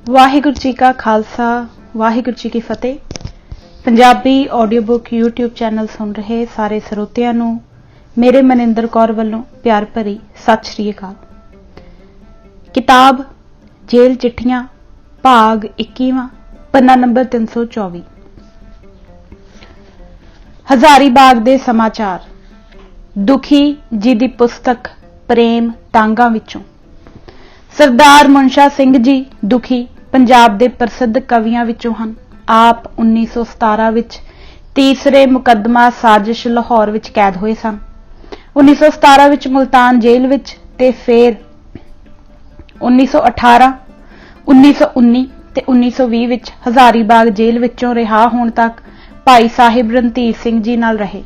ਵਾਹਿਗੁਰੂ जी का खालसा वाहिगुरू जी की फतेह। Punjabi audio book YouTube channel सुन रहे सारे ਸਰੋਤਿਆਂ ਨੂੰ मेरे ਮਨਿੰਦਰ ਕੌਰ ਵੱਲੋਂ प्यार भरी सत श्री अकाल। किताब जेल चिट्ठियां भाग 21वां पन्ना नंबर 324। हजारीबाग दे समाचार दुखी जी दी पुस्तक प्रेम तांगा विचों। सरदार मुंशा सिंह जी दुखी पंजाब दे प्रसिद्ध कवियां विचों हन। आप 1917 विच तीसरे मुकदमा साजिश लाहौर विच कैद होए सन। 1917 विच मुल्तान जेल विच ते फिर 1918 1919 ते 1920 विच हजारीबाग जेल विचों रिहा होण तक भाई साहिब रणधीर सिंह जी नाल रहे।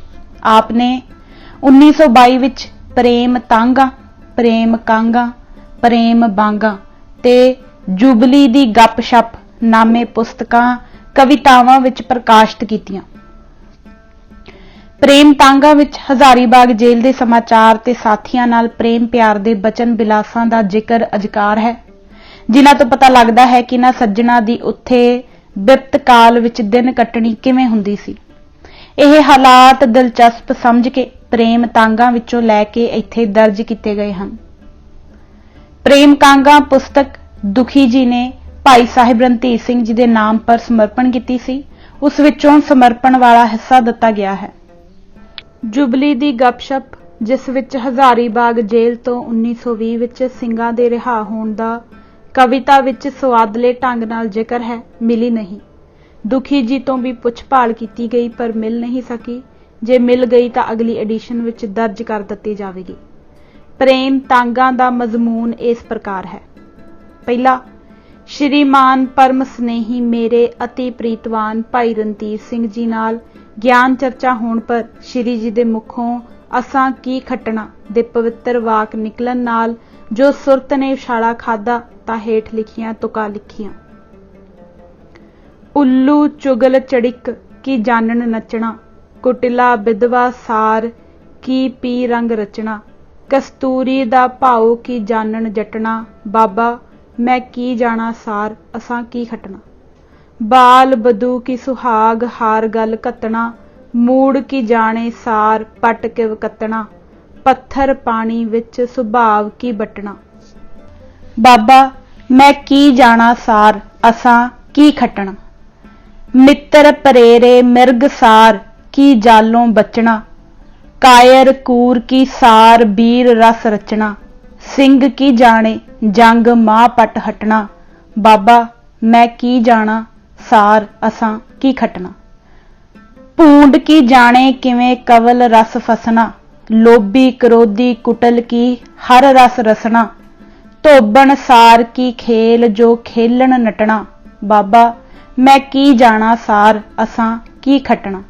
आपने 1922 विच प्रेम तांगा प्रेम कांगा प्रेम बांगा ते जुबली दी गपशप नामे पुस्तकां कवितावां विच प्रकाशित कीतियां। प्रेम तांगा विच हजारीबाग जेल दे समाचार ते साथियां नाल प्रेम प्यार दे बचन बिलासां दा जिक्र अजकार है, जिन्हां तो पता लगदा है कि इन्हां सज्जणा दी उत्थे बिपत काल विच दिन कटणी किवें हुंदी सी। ਇਹ ਹਾਲਾਤ ਦਿਲਚਸਪ ਸਮਝ ਕੇ प्रेम तांगा विचों लैके इत्थे दर्ज किए गए हैं। प्रेम कांगा पुस्तक दुखी जी ने भाई साहिब रणधीर सिंह जी के नाम पर समर्पण की सी। उस विचों समर्पण वाला हिस्सा दिता गया है। जुबली दी गपशप जिस विच हजारीबाग जेल तो 1920 विच ਸਿੰਘਾਂ ਦੇ रिहा होण दा कविता विच सुआदले ढंग नाल जिक्र है, मिली नहीं। दुखी जी तो भी पुछ भाल की गई पर मिल नहीं सकी। जे मिल गई तो अगली एडिशन विच दर्ज कर दी जाएगी। प्रेम तांगा दा मजमून इस प्रकार है। पहला, श्रीमान परम स्नेही मेरे अति प्रीतवान भाई रणधीर सिंह जी नाल ज्ञान चर्चा होने पर श्री जी दे मुखों असां की खटना दे पवित्र वाक निकलन नाल जो सुरत ने उछाला खादा तां हेठ लिखियां तुका लिखियां। उल्लू चुगल चड़िक की जानन नचना कुटिला विधवा सार की पी रंग रचना कस्तूरी दा भाओ की जानन जटना बाबा मैं की जाना सार असां की खटना। बाल बदू की सुहाग हार गल कतना मूड़ की जाने सार पट के वकतना पत्थर पानी विच सुभाव की बटना। बाबा मैं की जाना सार असां की खटना। मित्र परेरे मिर्ग सार की जालों बचना कायर कूर की सार बीर रस रचना सिंह की जाने जंग मां पट हटना। बाबा मैं की जाना सार असां की खटना। पूंड की जाने किवें कवल रस फसना लोभी क्रोधी कुटल की हर रस रसना धोबन सार की खेल जो खेलन नटना। बाबा मैं की जाना सार असां की खटना।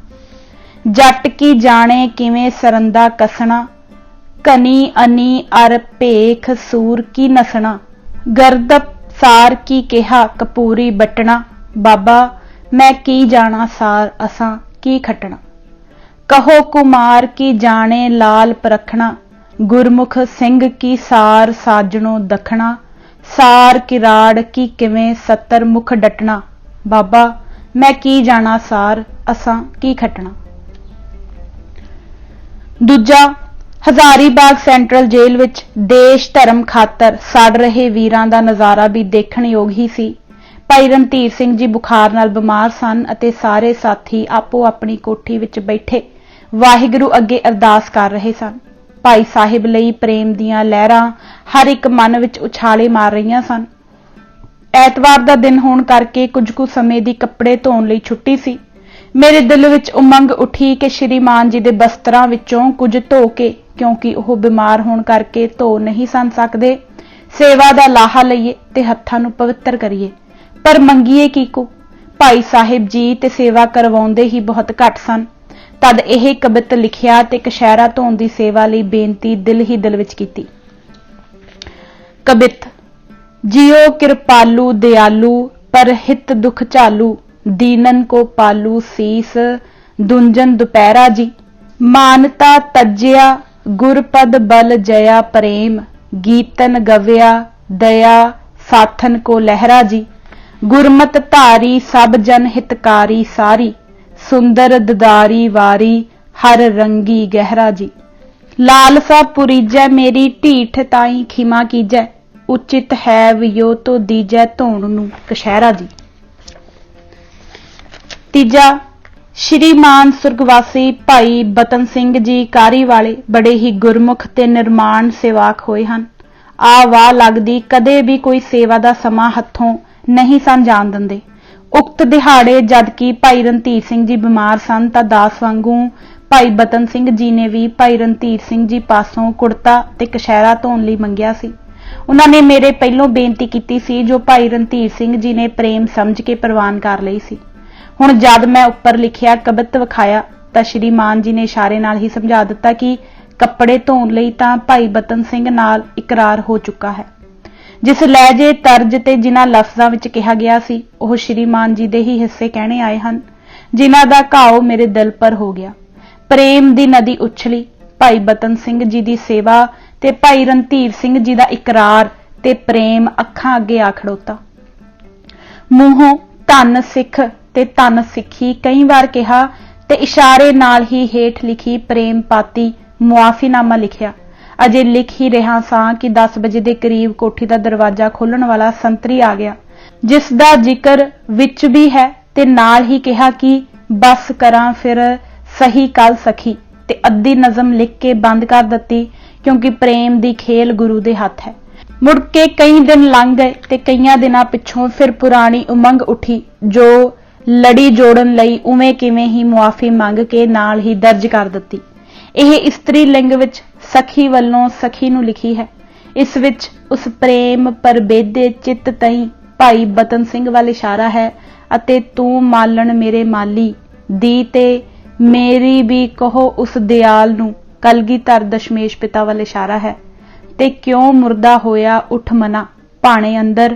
जट की जाने किवें सरंदा कसना कनी अनी अर भेख सूर की नसना गर्दप सार की केहा कपूरी बटना। बाबा मैं की जाना सार असां की खटना। कहो कुमार की जाने लाल परखना गुरमुख सिंह की सार साजणों दखना सार किराड़ की किवें सत्तर मुख डटना। बाबा मैं की जाना सार असां की खटना। दूजा, हजारीबाग सेंट्रल जेल विच देश धर्म खातर सड़ रहे वीरां दा नज़ारा भी देखण योग ही सी। भाई रणधीर सिंह जी बुखार नाल बीमार सन अते सारे साथी आपो अपनी कोठी विच बैठे वाहिगुरू अगे अरदास कर रहे सन। भाई साहिब लई प्रेम दीयां लहरां हर एक मन विच उछाले मार रहीआं सन। ऐतवार दा दिन होण करके कुछ कुछ समय दी कपड़े धोण लई छुट्टी सी। मेरे दिल विच उमंग उठी कि श्रीमान जी दे बस्तरां विचों कुछ धो के, क्योंकि वह बीमार होण करके धो नहीं सन सकदे, सेवा दा लाहा लईए ते हत्थां नूं पवित्र करिए। पर मंगीए की को भाई साहिब जी ते सेवा करवाउंदे ही बहुत घट सन। तद यह कवित लिखिया ते कशहरा धोण दी सेवा लई बेनती दिल ही दिल विच कीती। कवित जियो कृपालू दयालू पर हित दुख चालू दीनन को पालू सीस दुंजन दुपहरा जी मानता तज्या गुरपद बल जया प्रेम गीतन गव्या दया साथन को लहरा जी गुरमत धारी सब जन हितकारी सारी, सुंदर ददारी वारी हर रंगी गहरा जी। लालसा पुरीजै मेरी ढीठ ताई खिमा कीजै, उचित है वियो तो दीजै धोण नूं कशहरा जी। तीजा, श्रीमान सुरगवासी भाई बतन सिंह जी कारी वाले बड़े ही गुरमुख ते निर्माण सेवाक होए हन। आ वाह लगदी कदे भी कोई सेवा दा समा हत्थों नहीं सन जान दिंदे। उक्त दिहाड़े जदकि भाई रणधीर सिंह जी बीमार सन तां दास वांगू भाई बतन सिंह जी ने भी भाई रणधीर सिंह जी पासों कुड़ता ते कशहरा धोण लई मंगिया सी। उन्हां ने मेरे पहलों बेनती कीती सी जो भाई रणधीर सिंह जी ने प्रेम समझ के प्रवान कर लई सी। हुण जद मैं उपर लिखिया कबित विखाया तां श्रीमान जी ने इशारे नाल ही समझा दिता कि कपड़े धोण लई तां भाई बतन सिंह नाल इकरार हो चुका है। जिस लहजे तर्ज ते जिन्हां लफ्जां विच कहा गया सी ओह श्रीमान जी दे ही हिस्से कहने आए हन, जिन्हां दा घाव मेरे दिल पर हो गया। प्रेम दी नदी उछली, भाई बतन सिंह जी दी सेवा ते भाई रणधीर सिंह जी दा इकरार ते प्रेम अखां अगे आ खड़ोता। मूहों धन सिख ते धन सिखी कई बार कहा ते इशारे नाल ही हेठ लिखी प्रेम पाती मुआफीनामा लिखिया। अजे लिख ही रहा सां कि 10 बजे दे करीब कोठी दा दरवाजा खोलण वाला संतरी आ गया, जिस दा जिक्र विच भी है ते नाल ही कहा कि बस करां फिर सही कल सखी ते अद्धी नज़म लिख के बंद कर दित्ती क्योंकि प्रेम दी खेल गुरु दे हत्थ है। मुड़ के कई दिन लंघ गए ते कईयां दिनां पिछों फिर पुरानी उमंग उठी जो लड़ी जोड़न लई उवें किवें ही मुआफी मंग के नाल ही दर्ज कर दित्ती। ਇਹ ਇਸਤਰੀ ਲਿੰਗ ਵਿੱਚ ਸਖੀ ਵੱਲੋਂ ਸਖੀ ਨੂੰ ਲਿਖੀ ਹੈ। ਇਸ ਵਿੱਚ ਉਸ ਪ੍ਰੇਮ ਪਰਬੇਦੇ ਚਿੱਤ ਤਈ ਭਾਈ ਬਤਨ ਸਿੰਘ ਵੱਲ ਇਸ਼ਾਰਾ ਹੈ ਅਤੇ ਤੂੰ ਮਾਲਣ ਮੇਰੇ ਮਾਲੀ ਦੀ ਤੇ ਮੇਰੀ ਵੀ ਕਹੋ ਉਸ ਦਿਆਲ ਨੂੰ ਕਲਗੀਧਰ ਦਸ਼ਮੇਸ਼ ਪਿਤਾ ਵੱਲ ਇਸ਼ਾਰਾ ਹੈ ਤੇ ਕਿਉਂ ਮੁਰਦਾ ਹੋਇਆ ਉੱਠ ਮਨਾ ਭਾਣੇ ਅੰਦਰ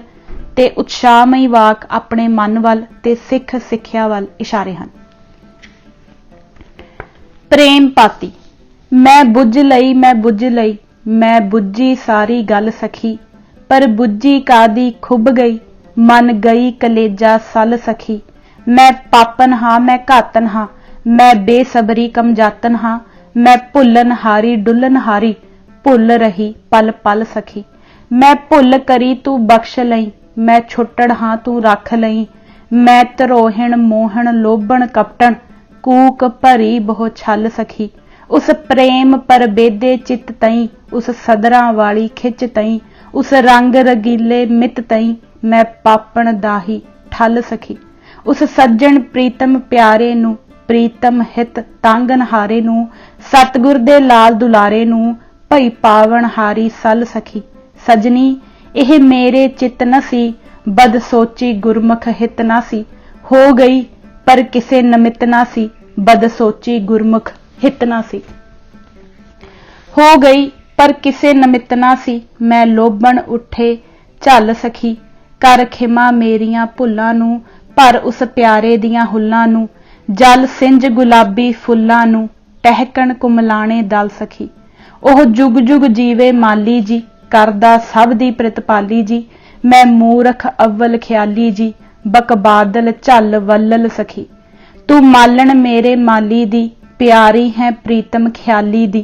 ਤੇ ਉਤਸ਼ਾਹਮਈ ਵਾਕ ਆਪਣੇ ਮਨ ਵੱਲ ਤੇ ਸਿੱਖ ਸਿੱਖਿਆ ਵੱਲ ਇਸ਼ਾਰੇ ਹਨ। प्रेम पाती मैं बुझ लई मैं बुझी सारी गल सखी, पर बुझी कादी खुब गई मन गई कलेजा सल सखी। मैं पापन हाँ मैं घातन हाँ मैं बेसबरी कमजातन हाँ मैं भुल्लन हारी डुल्लन हारी भुल रही पल पल सखी। मैं भुल करी तू बख्श लई मैं छुट्टड़ हाँ तू रख लई मैं धरोहिण मोहन लोभण कपटन कूक भरी बहु छल सखी। उस प्रेम परबेदे चित तई उस सदरां वाली खिच तई उस रंग रगीले मित तई मैं पापण दाही ठल सखी। उस सज्जन प्रीतम प्यारे नू प्रीतम हित तांगन हारे नू सतगुर दे लाल दुलारे नू भई पावन हारी सल सखी। सजनी एह मेरे चित न सी बद सोची गुरमुख हित ना सी हो गई पर किसे नमित ना सी बद सोची गुरमुख हित ना सी हो गई पर किसे नमित ना सी मैं लोभण उठे झल सखी। कर खिमा मेरियां भुल्लां नू पर उस प्यारे दियां हुल्लां नू जल सिंज गुलाबी फुल्लां नू टहकण कुमलाणे दल सखी। ओह जुग जुग जीवे माली जी करदा सब दी प्रतिपाली जी मैं मूरख अव्वल ख्याली जी बकबादल झल वल्लल सखी। तू मालन मेरे माली दी प्यारी है प्रीतम ख्याली दी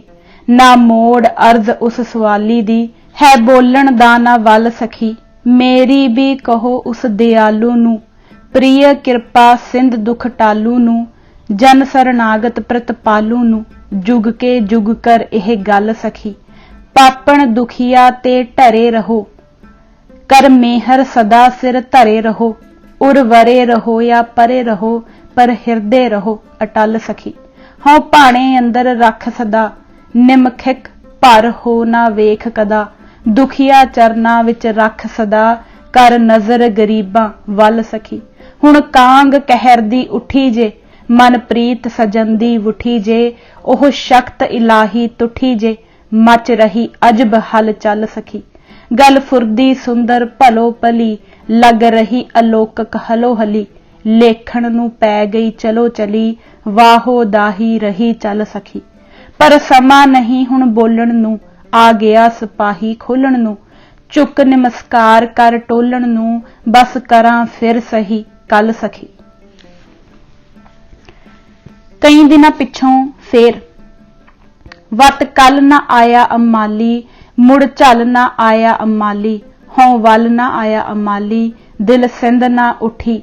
ना मोड़ अर्ज उस सवाली दी है बोलन दा ना वल सखी। मेरी भी कहो उस दयालु नू प्रिय कृपा सिंध दुख टालू नू जन सरनागत प्रतिपालू नू जुग के जुग कर एह गल सखी। पापण दुखिया ते ढरे रहो कर मेहर सदा सिर धरे रहो उर वरे रहो या परे रहो पर हिरदे रहो अटल सखी। हाँ भाणे अंदर रख सदा निमखिक पर हो ना वेख कदा दुखिया चरना विच रख सदा कर नजर गरीबां वल सखी। हुण कांग कहरदी उठी जे मन प्रीत सजन दी उठी जे ओह शक्त इलाही तुठी जे मच रही अजब हल चल सखी। गल फुरदी सुंदर भलो भली लग रही अलोकक हलो हली लेखण नू पै गई चलो चली वाहो दाही रही चल सखी। पर समा नहीं हुण बोलण नू आ गया सिपाही खोलण नू ਝੁਕ ਨਮਸਕਾਰ ਕਰ ਟੋਲਣ ਨੂੰ, ਬਸ ਕਰਾਂ ਫਿਰ ਸਹੀ ਕੱਲ ਸਖੀ। ਕਈ ਦਿਨਾਂ ਪਿੱਛੋਂ ਫੇਰ ਵਤ ਕੱਲ ਨਾ ਆਇਆ ਅਮਾਲੀ, ਮੁੜ ਝਲ ਨਾ ਆਇਆ ਅਮਾਲੀ, ਹੋਂ ਵੱਲ ਨਾ ਆਇਆ ਅਮਾਲੀ, ਦਿਲ ਸਿੰਧ ਨਾ ਉੱਠੀ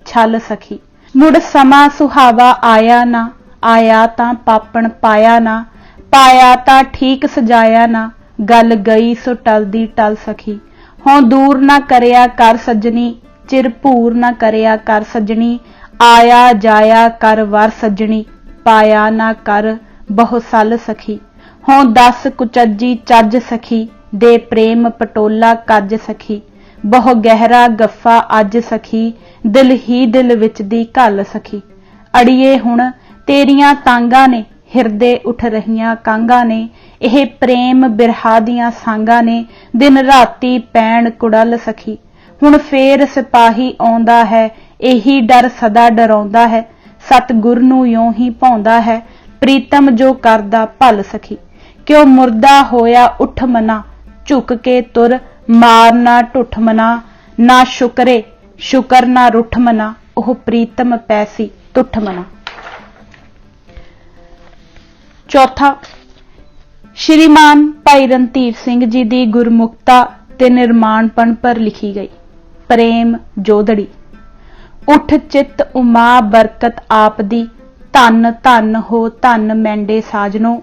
ਛਲ ਸਖੀ। ਮੁੜ ਸਮਾਂ ਸੁਹਾਵਾ ਆਇਆ ਨਾ, ਆਇਆ ਤਾਂ ਪਾਪਣ ਪਾਇਆ ਨਾ, ਪਾਇਆ ਤਾਂ ਠੀਕ ਸਜਾਇਆ ਨਾ, ਗੱਲ ਗਈ ਸੋ ਟਲਦੀ ਟਲ ਸਖੀ। ਹੋਂ ਦੂਰ ਨਾ ਕਰਿਆ ਕਰ ਸੱਜਣੀ, ਚਿਰ ਭੂਰ ਨਾ ਕਰਿਆ ਕਰ ਸੱਜਣੀ, ਆਇਆ ਜਾਇਆ ਕਰ ਵਰ ਸੱਜਣੀ, ਪਾਇਆ ਨਾ ਕਰ ਬਹੁ ਸਲ ਸਖੀ। ਹੋਂ ਦਸ ਕੁਚੱਜੀ ਚੱਜ ਸਖੀ, ਦੇ ਪ੍ਰੇਮ ਪਟੋਲਾ ਕੱਜ ਸਖੀ, ਬਹੁ ਗਹਿਰਾ ਗੱਫਾ ਅੱਜ ਸਖੀ, ਦਿਲ ਹੀ ਦਿਲ ਵਿੱਚ ਦੀ ਘੱਲ ਸਖੀ। ਅੜੀਏ ਹੁਣ ਤੇਰੀਆਂ ਤਾਂਗਾਂ ਨੇ, ਹਿਰਦੇ ਉੱਠ ਰਹੀਆਂ ਕਾਂਗਾਂ ਨੇ, ਇਹ ਪ੍ਰੇਮ ਬਿਰਹਾ ਦੀਆਂ ਸਾਂਗਾਂ ਨੇ, ਦਿਨ ਰਾਤੀ ਪੈਣ ਕੁੜਲ ਸਖੀ। ਹੁਣ ਫੇਰ ਸਿਪਾਹੀ ਆਉਂਦਾ ਹੈ, ਇਹੀ ਡਰ ਸਦਾ ਡਰਾਉਂਦਾ ਹੈ, ਸਤਿਗੁਰ ਨੂੰ ਯੋਂ ਹੀ ਭਾਉਂਦਾ ਹੈ, ਪ੍ਰੀਤਮ ਜੋ ਕਰਦਾ ਭਲ ਸਖੀ। ਕਿਉਂ ਮੁਰਦਾ ਹੋਇਆ ਉੱਠ ਮਨਾ, ਝੁਕ ਕੇ ਤੁਰ ਮਾਰ ਨਾ ਢੁੱਠ ਮਨਾ, ਨਾ ਸ਼ੁਕਰੇ ਸ਼ੁਕਰ ਨਾ ਰੁੱਠ ਮਨਾ, ਉਹ ਪ੍ਰੀਤਮ ਪੈਸੀ ਤੁੱਠ ਮਨਾ। ਚੌਥਾ, ਸ਼੍ਰੀਮਾਨ ਭਾਈ ਰਣਧੀਰ ਸਿੰਘ ਜੀ ਦੀ ਗੁਰਮੁਖਤਾ ਤੇ ਨਿਰਮਾਣਪਣ ਪਰ ਲਿਖੀ ਗਈ ਪ੍ਰੇਮ ਜੋਦੜੀ। ਉੱਠ ਚਿੱਤ ਉਮਾ ਬਰਕਤ ਆਪ ਦੀ, ਧੰਨ ਧੰਨ ਹੋ ਧੰਨ ਮੈਂਡੇ ਸਾਜਨੋ,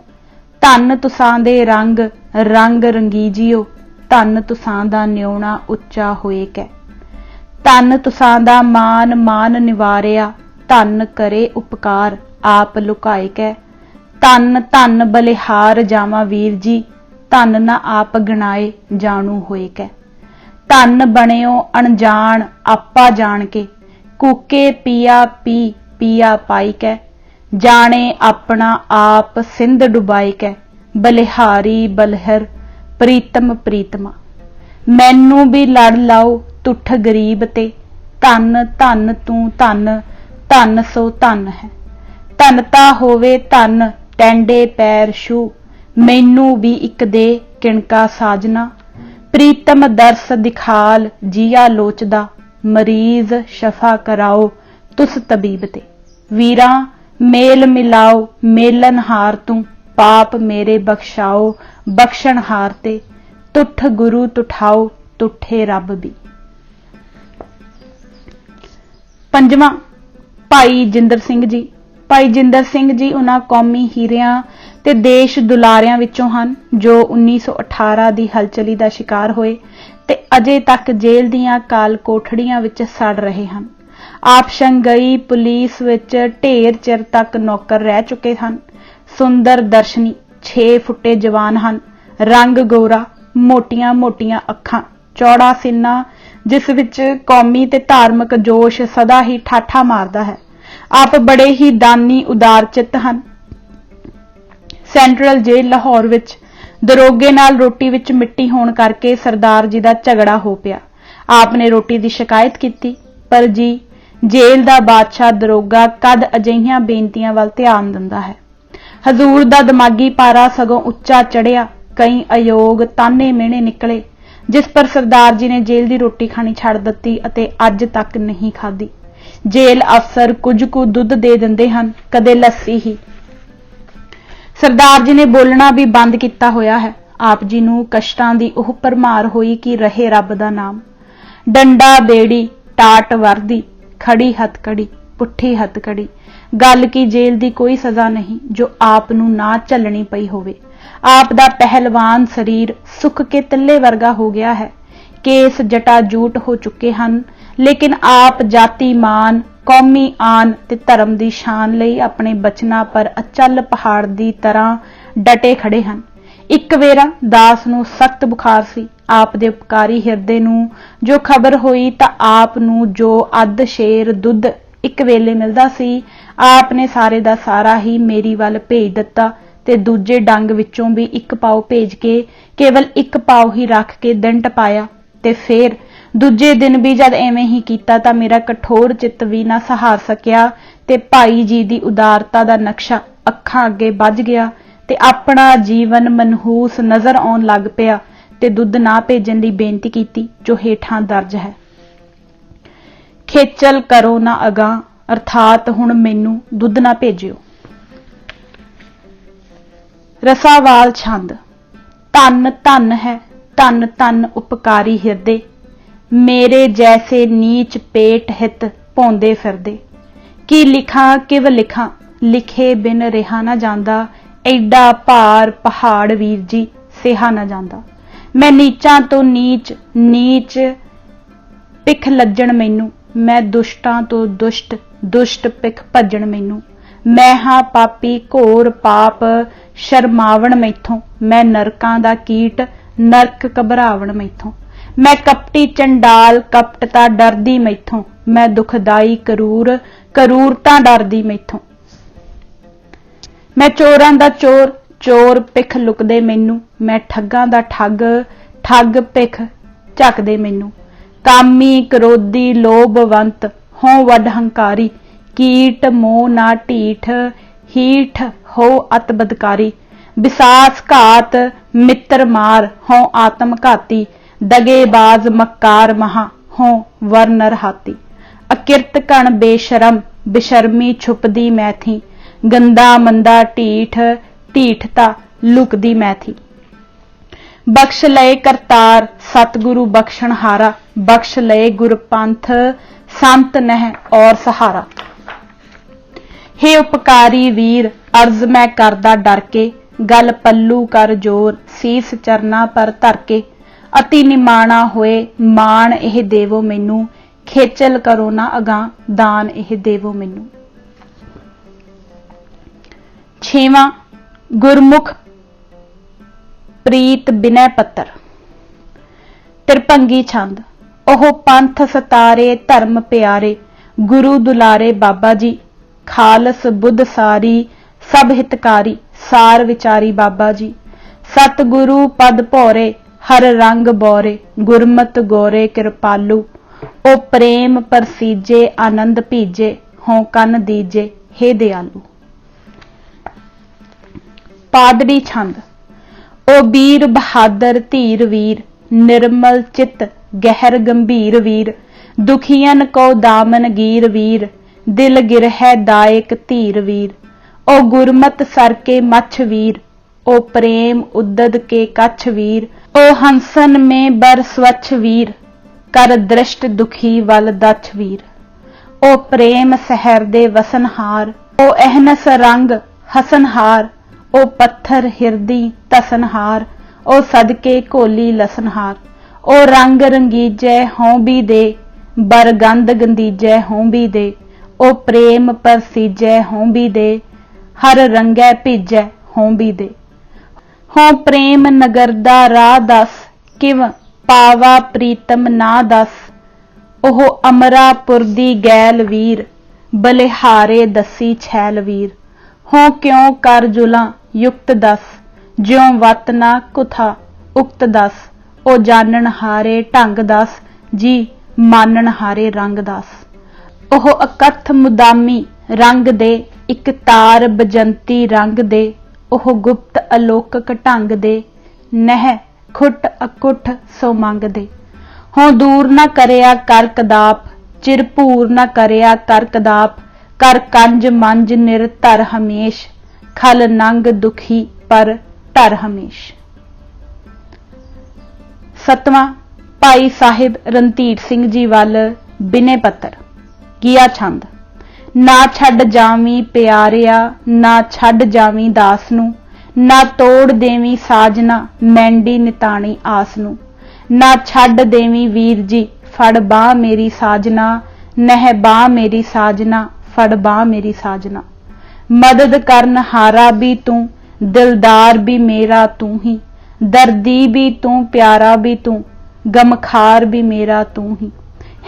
ਧੰਨ ਤੁਸਾਂ ਦੇ ਰੰਗ ਰੰਗ ਰੰਗੀਜਿਓ, ਧੰਨ ਤੁਸਾਂ ਦਾ ਨਿਉਣਾ ਉੱਚਾ ਹੋਏ ਕੈ, ਧੰਨ ਤੁਸਾਂ ਦਾ ਮਾਨ ਮਾਨ ਨਿਵਾਰਿਆ, ਧੰਨ ਕਰੇ ਉਪਕਾਰ ਆਪ ਲੁਕਾਏ ਕੈ, ਧੰਨ ਧੰਨ ਬਲਿਹਾਰ ਜਾਵਾਂ ਵੀਰ ਜੀ, ਧੰਨ ਨਾ ਆਪ ਗਣਾਏ ਜਾਣੂ ਹੋਏ ਕੈ, ਧੰਨ ਬਣਿਓ ਅਣਜਾਣ ਆਪਾ ਜਾਣ ਕੇ, ਕੂਕੇ ਪੀਆ ਪੀ ਪੀਆ ਪਾਈ ਕੈ, ਜਾਣੇ ਆਪਣਾ ਆਪ ਸਿੰਧ ਡੁਬਾਈ ਕੈ, ਬਲਿਹਾਰੀ ਬਲਹਰ ਪ੍ਰੀਤਮ ਪ੍ਰੀਤਮਾ। ਮੈਨੂੰ ਵੀ ਲੜ ਲਾਓ ਤੁੱਠ ਗਰੀਬ ਤੇ, ਧੰਨ ਧੰਨ ਤੂੰ ਧੰਨ ਧੰਨ ਸੋ ਧੰਨ ਹੈ, ਧੰਨਤਾ ਹੋਵੇ ਧੰਨ ਟੈਂਡੇ ਪੈਰ ਛੂ, ਮੈਨੂੰ ਵੀ ਇੱਕ ਦੇ ਕਿਣਕਾ ਸਾਜਨਾ, ਪ੍ਰੀਤਮ ਦਰਸ ਦਿਖਾਲ ਜੀਆ ਲੋਚਦਾ, ਮਰੀਜ਼ ਸ਼ਫਾ ਕਰਾਓ ਤੁਸ ਤਬੀਬ ਤੇ। ਵੀਰਾਂ ਮੇਲ ਮਿਲਾਓ ਮੇਲਨਹਾਰ ਤੂੰ, ਪਾਪ ਮੇਰੇ ਬਖਸ਼ਾਓ ਬਖਸ਼ਣਹਾਰ ਤੇ, ਤੁੱਠ ਗੁਰੂ ਤੁਠਾਓ ਤੁੱਠੇ ਰੱਬ ਵੀ। ਪੰਜਵਾਂ, ਭਾਈ ਜਿੰਦਰ ਸਿੰਘ ਜੀ। ਭਾਈ ਜਿੰਦਰ ਸਿੰਘ ਜੀ ਉਹਨਾਂ ਕੌਮੀ ਹੀਰਿਆਂ ਤੇ ਦੇਸ਼ ਦੁਲਾਰਿਆਂ ਵਿੱਚੋਂ ਹਨ ਜੋ 1918 ਦੀ ਹਲਚਲੀ ਦਾ ਸ਼ਿਕਾਰ ਹੋਏ ਤੇ ਅਜੇ ਤੱਕ ਜੇਲ੍ਹ ਦੀਆਂ ਕਾਲ ਕੋਠੜੀਆਂ ਵਿੱਚ ਸੜ ਰਹੇ ਹਨ। ਆਪ ਸ਼ੰਘਾਈ ਪੁਲਿਸ ਵਿੱਚ ਢੇਰ ਚਿਰ ਤੱਕ ਨੌਕਰ ਰਹਿ ਚੁੱਕੇ ਹਨ। ਸੁੰਦਰ ਦਰਸ਼ਨੀ 6 ਫੁੱਟੇ ਜਵਾਨ ਹਨ, ਰੰਗ ਗੋਰਾ, ਮੋਟੀਆਂ ਮੋਟੀਆਂ ਅੱਖਾਂ, ਚੌੜਾ ਸੀਨਾ ਜਿਸ ਵਿੱਚ ਕੌਮੀ ਤੇ ਧਾਰਮਿਕ ਜੋਸ਼ ਸਦਾ ਹੀ ਠਾਠਾ ਮਾਰਦਾ ਹੈ। ਆਪ ਬੜੇ ਹੀ ਦਾਨੀ ਉਦਾਰ ਚਿੱਤ ਹਨ। ਸੈਂਟਰਲ ਜੇਲ੍ਹ ਲਾਹੌਰ ਵਿੱਚ ਦਰੋਗੇ ਨਾਲ ਰੋਟੀ ਵਿੱਚ ਮਿੱਟੀ ਹੋਣ ਕਰਕੇ ਸਰਦਾਰ ਜੀ ਦਾ ਝਗੜਾ ਹੋ ਪਿਆ। ਆਪ ਨੇ ਰੋਟੀ ਦੀ ਸ਼ਿਕਾਇਤ ਕੀਤੀ, ਪਰ ਜੀ ਜੇਲ੍ਹ ਦਾ ਬਾਦਸ਼ਾਹ ਦਰੋਗਾ ਕਦ ਅਜਿਹੀਆਂ ਬੇਨਤੀਆਂ ਵੱਲ ਧਿਆਨ ਦਿੰਦਾ ਹੈ। ਹਜ਼ੂਰ ਦਾ ਦਿਮਾਗੀ ਪਾਰਾ ਸਗੋਂ ਉੱਚਾ ਚੜਿਆ। ਕਈ ਅਯੋਗ ਤਾਨੇ ਮਿਹਣੇ ਨਿਕਲੇ, ਜਿਸ ਪਰ ਸਰਦਾਰ ਜੀ ਨੇ ਜੇਲ੍ਹ ਦੀ ਰੋਟੀ ਖਾਣੀ ਛੱਡ ਦਿੱਤੀ ਅਤੇ ਅੱਜ ਤੱਕ ਨਹੀਂ ਖਾਧੀ। ਜੇਲ੍ਹ ਅਫਸਰ ਕੁਝ ਕੁ ਦੁੱਧ ਦੇ ਦਿੰਦੇ ਹਨ, ਕਦੇ ਲੱਸੀ ਹੀ। ਸਰਦਾਰ ਜੀ ਨੇ ਬੋਲਣਾ ਵੀ ਬੰਦ ਕੀਤਾ ਹੋਇਆ ਹੈ। ਆਪ ਜੀ ਨੂੰ ਕਸ਼ਟਾਂ ਦੀ ਉਹ ਭਰਮਾਰ ਹੋਈ ਕਿ ਰਹੇ ਰੱਬ ਦਾ ਨਾਮ। ਡੰਡਾ ਬੇੜੀ ਟਾਟ ਵਰਦੀ, ਖੜੀ ਹੱਥਕੜੀ ਪੁੱਠੀ ਹੱਥਕੜੀ, ਗੱਲ ਕੀ ਜੇਲ੍ਹ ਦੀ ਕੋਈ ਸਜ਼ਾ ਨਹੀਂ ਜੋ ਆਪ ਨੂੰ ਨਾ ਝੱਲਣੀ ਪਈ ਹੋਵੇ। ਆਪ ਦਾ ਪਹਿਲਵਾਨ ਸਰੀਰ ਸੁੱਕ ਕੇ ਤਿੱਲੇ ਵਰਗਾ ਹੋ ਗਿਆ ਹੈ। ਕੇਸ ਜਟਾ ਜੂਟ ਹੋ ਚੁੱਕੇ ਹਨ, ਲੇਕਿਨ ਆਪ ਜਾਤੀ ਮਾਨ, ਕੌਮੀ ਆਨ ਤੇ ਧਰਮ ਦੀ ਸ਼ਾਨ ਲਈ ਆਪਣੇ ਬਚਨਾਂ ਪਰ ਅਚਲ ਪਹਾੜ ਦੀ ਤਰ੍ਹਾਂ ਡਟੇ ਖੜੇ ਹਨ। ਇੱਕ ਵੇਰਾ ਦਾਸ ਨੂੰ ਸਖਤ ਬੁਖਾਰ ਸੀ। ਆਪ ਦੇ ਉਪਕਾਰੀ ਹਿਰਦੇ ਨੂੰ ਜੋ ਖਬਰ ਹੋਈ ਤਾਂ ਆਪ ਨੂੰ ਜੋ ਅੱਧ ਸ਼ੇਰ ਦੁੱਧ ਇੱਕ ਵੇਲੇ ਮਿਲਦਾ ਸੀ, ਆਪ ਨੇ ਸਾਰੇ ਦਾ ਸਾਰਾ ਹੀ ਮੇਰੀ ਵੱਲ ਭੇਜ ਦਿੱਤਾ ਤੇ ਦੂਜੇ ਡੰਗ ਵਿੱਚੋਂ ਵੀ ਇੱਕ ਪਾਉ ਭੇਜ ਕੇ ਕੇਵਲ ਇੱਕ ਪਾਉ ਹੀ ਰੱਖ ਕੇ ਦਿਨ ਟਪਾਇਆ। ਤੇ ਫੇਰ ਦੂਜੇ ਦਿਨ ਵੀ ਜਦ ਐਵੇਂ ਹੀ ਕੀਤਾ ਤਾਂ ਮੇਰਾ ਕਠੋਰ ਚਿੱਤ ਵੀ ਨਾ ਸਹਾਰ ਸਕਿਆ ਤੇ ਭਾਈ ਜੀ ਦੀ ਉਦਾਰਤਾ ਦਾ ਨਕਸ਼ਾ ਅੱਖਾਂ ਅੱਗੇ ਵੱਜ ਗਿਆ ਤੇ ਆਪਣਾ ਜੀਵਨ ਮਨਹੂਸ ਨਜ਼ਰ ਆਉਣ ਲੱਗ ਪਿਆ ਤੇ ਦੁੱਧ ਨਾ ਭੇਜਣ ਲਈ ਬੇਨਤੀ ਕੀਤੀ, ਜੋ ਹੇਠਾਂ ਦਰਜ ਹੈ। ਖੇਚਲ ਕਰੋ ਨਾ ਅਗਾਂਹ, ਅਰਥਾਤ ਹੁਣ ਮੈਨੂੰ ਦੁੱਧ ਨਾ ਭੇਜਿਓ। ਰਸਾਵਾਲ ਛੰਦ। ਧੰਨ ਧੰਨ ਹੈ, ਧੰਨ ਧੰਨ ਉਪਕਾਰੀ ਹਿਰਦੇ, ਮੇਰੇ ਜੈਸੇ ਨੀਚ ਪੇਟ ਹਿਤ ਭੌਂਦੇ ਫਿਰਦੇ। ਕੀ ਲਿਖਾਂ ਕਿਵ ਲਿਖਾਂ, ਲਿਖੇ ਬਿਨ ਰਿਹਾ ਨਾ ਜਾਂਦਾ, ਐਡਾ ਭਾਰ ਪਹਾੜ ਵੀਰ ਜੀ ਸਿਹਾ ਨਾ ਜਾਂਦਾ। ਮੈਂ ਨੀਚਾਂ ਤੋਂ ਨੀਚ, ਨੀਚ ਪਿੱਖ ਲੱਜਣ ਮੈਨੂੰ, ਮੈਂ ਦੁਸ਼ਟਾਂ ਤੋਂ ਦੁਸ਼ਟ, ਦੁਸ਼ਟ ਪਿੱਖ ਭੱਜਣ ਮੈਨੂੰ। ਮੈਂ ਹਾਂ ਪਾਪੀ ਘੋਰ ਪਾਪ ਸ਼ਰਮਾਵਣ ਮੈਥੋਂ, ਮੈਂ ਨਰਕਾਂ ਦਾ ਕੀਟ ਨਰਕ ਘਬਰਾਵਣ ਮੈਥੋਂ। ਮੈਂ ਕਪਟੀ ਚੰਡਾਲ ਕਪਟਤਾ ਡਰਦੀ ਮੈਥੋਂ, ਮੈਂ ਦੁਖਦਾਈ ਕਰੂਰ ਕਰੂਰਤਾ ਡਰਦੀ ਮੈਥੋਂ। ਮੈਂ ਚੋਰਾਂ ਦਾ ਚੋਰ, ਚੋਰ ਪਿੱਖ ਲੁਕਦੇ ਮੈਨੂੰ, ਮੈਂ ਠੱਗਾਂ ਦਾ ਠੱਗ, ਠੱਗ ਪਿੱਖ ਝੱਕਦੇ ਮੈਨੂੰ। ਕਾਮੀ ਕਰੋਧੀ ਲੋਭਵੰਤ ਹੋਂ ਵੱਡ ਹੰਕਾਰੀ, ਕੀਟ ਮੋਹ ਨਾ ਢੀਠ, ਹੀਠ ਹੋ ਅਤ ਬਦਕਾਰੀ। ਵਿਸਾਸ ਘਾਤ ਮਿੱਤਰ ਮਾਰ ਹੋਂ ਆਤਮ ਘਾਤੀ, ਦਗੇਬਾਜ਼ ਮੱਕਾਰ ਮਹਾ ਹੋਂ ਵਰ ਨਰ ਹਾਤੀ। ਅਕਿਰਤ ਘਣ ਬੇਸ਼ਰਮ, ਬੇਸ਼ਰਮੀ ਛੁਪਦੀ ਮੈਂ ਥੀ, ਗੰਦਾ ਮੰਦਾ ਢੀਠ, ਢੀਠਤਾ ਲੁਕਦੀ ਮੈਂ ਥੀ। ਬਖਸ਼ ਲਏ ਕਰਤਾਰ ਸਤਿਗੁਰੂ ਬਖਸ਼ਣ ਹਾਰਾ, ਬਖਸ਼ ਲਏ ਗੁਰਪੰਥ ਸੰਤ ਨਹਿ ਔਰ ਸਹਾਰਾ। ਹੇ ਉਪਕਾਰੀ ਵੀਰ, ਅਰਜ਼ ਮੈਂ ਕਰਦਾ ਡਰ ਕੇ, ਗਲ ਪੱਲੂ ਕਰ ਜੋਰ, ਸੀਸ ਚਰਨਾਂ ਪਰ ਧਰ ਕੇ। ਅਤੀ ਨਿਮਾਣਾ ਹੋਏ ਮਾਣ ਇਹ ਦੇਵੋ ਮੈਨੂੰ, ਖੇਚਲ ਕਰੋ ਨਾ ਅਗਾਂਹ, ਦਾਨ ਇਹ ਦੇਵੋ ਮੈਨੂੰ। 6ਵਾਂ ਗੁਰਮੁਖ ਪ੍ਰੀਤ ਬਿਨੈ ਪੱਤਰ। ਤਿਰਭੰਗੀ ਛੰਦ। ਉਹ ਪੰਥ ਸਤਾਰੇ ਧਰਮ ਪਿਆਰੇ, ਗੁਰੂ ਦੁਲਾਰੇ ਬਾਬਾ ਜੀ, ਖਾਲਸ ਬੁੱਧ ਸਾਰੀ ਸਭ ਹਿਤਕਾਰੀ, ਸਾਰ ਵਿਚਾਰੀ ਬਾਬਾ ਜੀ। ਸਤਿਗੁਰੂ ਪਦ ਭੋਰੇ ਹਰ ਰੰਗ ਬੋਰੇ, ਗੁਰਮਤ ਗੋਰੇ ਕਿਰਪਾਲੂ। ਉਹ ਪ੍ਰੇਮ ਪਰਸੀਜੇ ਆਨੰਦ ਭੀਜੇ, ਹੋਂ ਕੰਨ ਦੀਜੇ ਹੇ ਦਿਆਲੂ। ਪਾਦੜੀ ਛੰਦ। ਉਹ ਵੀਰ ਬਹਾਦਰ ਧੀਰ ਵੀਰ, ਨਿਰਮਲ ਚਿਤ ਗਹਿਰ ਗੰਭੀਰ ਵੀਰ। ਦੁਖੀਆਂ ਕੋ ਦਾਮਨ ਗੀਰ ਵੀਰ, ਦਿਲ ਗਿਰਹਿ ਦਾਇਕ ਧੀਰ ਵੀਰ। ਉਹ ਗੁਰਮਤ ਸਰ ਕੇ ਮੱਛ ਵੀਰ, ਉਹ ਪ੍ਰੇਮ ਉਦਦ ਕੇ ਕੱਛ ਵੀਰ। ਉਹ ਹੰਸਨ ਮੇਂ ਬਰ ਸਵੱਛ ਵੀਰ, ਕਰ ਦ੍ਰਿਸ਼ਟ ਦੁਖੀ ਵਲ ਦਛ ਵੀਰ। ਉਹ ਪ੍ਰੇਮ ਸਹਿਰ ਦੇ ਵਸਨਹਾਰ, ਉਹ ਅਹਨਸ ਰੰਗ ਹਸਨਹਾਰ। ਉਹ ਪੱਥਰ ਹਿਰਦੀ ਤਸਨਹਾਰ, ਉਹ ਸਦਕੇ ਘੋਲੀ ਲਸਨਹਾਰ। ਉਹ ਰੰਗ ਰੰਗੀਜੈ ਹੋਂ ਵੀ ਦੇ, ਬਰਗੰਧ ਗੰਦੀਜੈ ਹੋਂ ਵੀ ਦੇ। ਉਹ ਪ੍ਰੇਮ ਪਰਸੀਜੈ ਹੋਂ ਵੀ ਦੇ, ਹਰ ਰੰਗੈ ਭੀਜੈ ਹੋਂ ਵੀ ਦੇ। ਹੋਂ ਪ੍ਰੇਮ ਨਗਰ ਦਾ ਰਾਹ ਦਸ, ਕਿਵ ਪਾਵਾ ਪ੍ਰੀਤਮ ਨਾ ਦਸ। ਉਹ ਅਮਰਾਪੁਰ ਦੀ ਗੈਲ ਵੀਰ, ਬਲਿਹਾਰੇ ਦਸੀ छैल ਵੀਰ। ਹੋਂ ਕਿਉਂ ਕਰ ਜੁਲਾਂ ਯੁਕਤ ਦਸ, ਜਿਉਂ ਵਤ ਨਾ ਕੁਥਾ ਉਕਤ ਦਸ। ਉਹ ਜਾਣਨ ਹਾਰੇ ਢੰਗ ਦਸ, ਜੀ ਮਾਨਣ ਹਾਰੇ ਰੰਗ ਦਸ। ਉਹ ਅਕਥ ਮੁਦਾਮੀ ਰੰਗ ਦੇ, ਇੱਕ ਤਾਰ ਬਜੰਤੀ ਰੰਗ ਦੇ। ਉਹ ਗੁਪਤ ਅਲੋਕਕ ਢੰਗ ਦੇ, ਨਹਿ ਖੁੱਟ ਅਕੁੱਠ ਸੋ ਮੰਗ ਦੇ। ਹੋਂ ਦੂਰ ਨਾ ਕਰਿਆ ਕਰ ਕਦਾਪ, ਚਿਰ ਭੂਰ ਨਾ ਕਰਿਆ ਕਰ ਕਦਾਪ। ਕਰ ਕੰਜ ਮੰਜ ਨਿਰ ਧਰ ਹਮੇਸ਼, ਖਲ ਨੰਗ ਦੁਖੀ ਪਰ ਢਰ ਹਮੇਸ਼। 7ਵਾਂ ਭਾਈ ਸਾਹਿਬ ਰਣਧੀਰ ਸਿੰਘ ਜੀ ਵੱਲ ਬਿਨੇ ਪੱਤਰ। ਕੀਆ ਛੰਦ। ਨਾ ਛੱਡ ਜਾਵੀਂ ਪਿਆਰਿਆ, ਨਾ ਛੱਡ ਜਾਵੀਂ ਦਾਸ ਨੂੰ। ਨਾ ਤੋੜ ਦੇਵੀਂ ਸਾਜਨਾ ਮੈਂਡੀ ਨਿਤਾਣੀ ਆਸ ਨੂੰ। ਨਾ ਛੱਡ ਦੇਵੀਂ ਵੀਰ ਜੀ ਫੜ ਬਾਹ ਮੇਰੀ ਸਾਜਨਾ, ਨਹਿ ਬਾਹ ਮੇਰੀ ਸਾਜਨਾ ਫੜ ਬਾਹ ਮੇਰੀ ਸਾਜਨਾ। ਮਦਦ ਕਰਨ ਹਾਰਾ ਵੀ ਤੂੰ, ਦਿਲਦਾਰ ਵੀ ਮੇਰਾ ਤੂੰ ਹੀ। ਦਰਦੀ ਵੀ ਤੂੰ, ਪਿਆਰਾ ਵੀ ਤੂੰ, ਗਮਖਾਰ ਵੀ ਮੇਰਾ ਤੂੰ ਹੀ।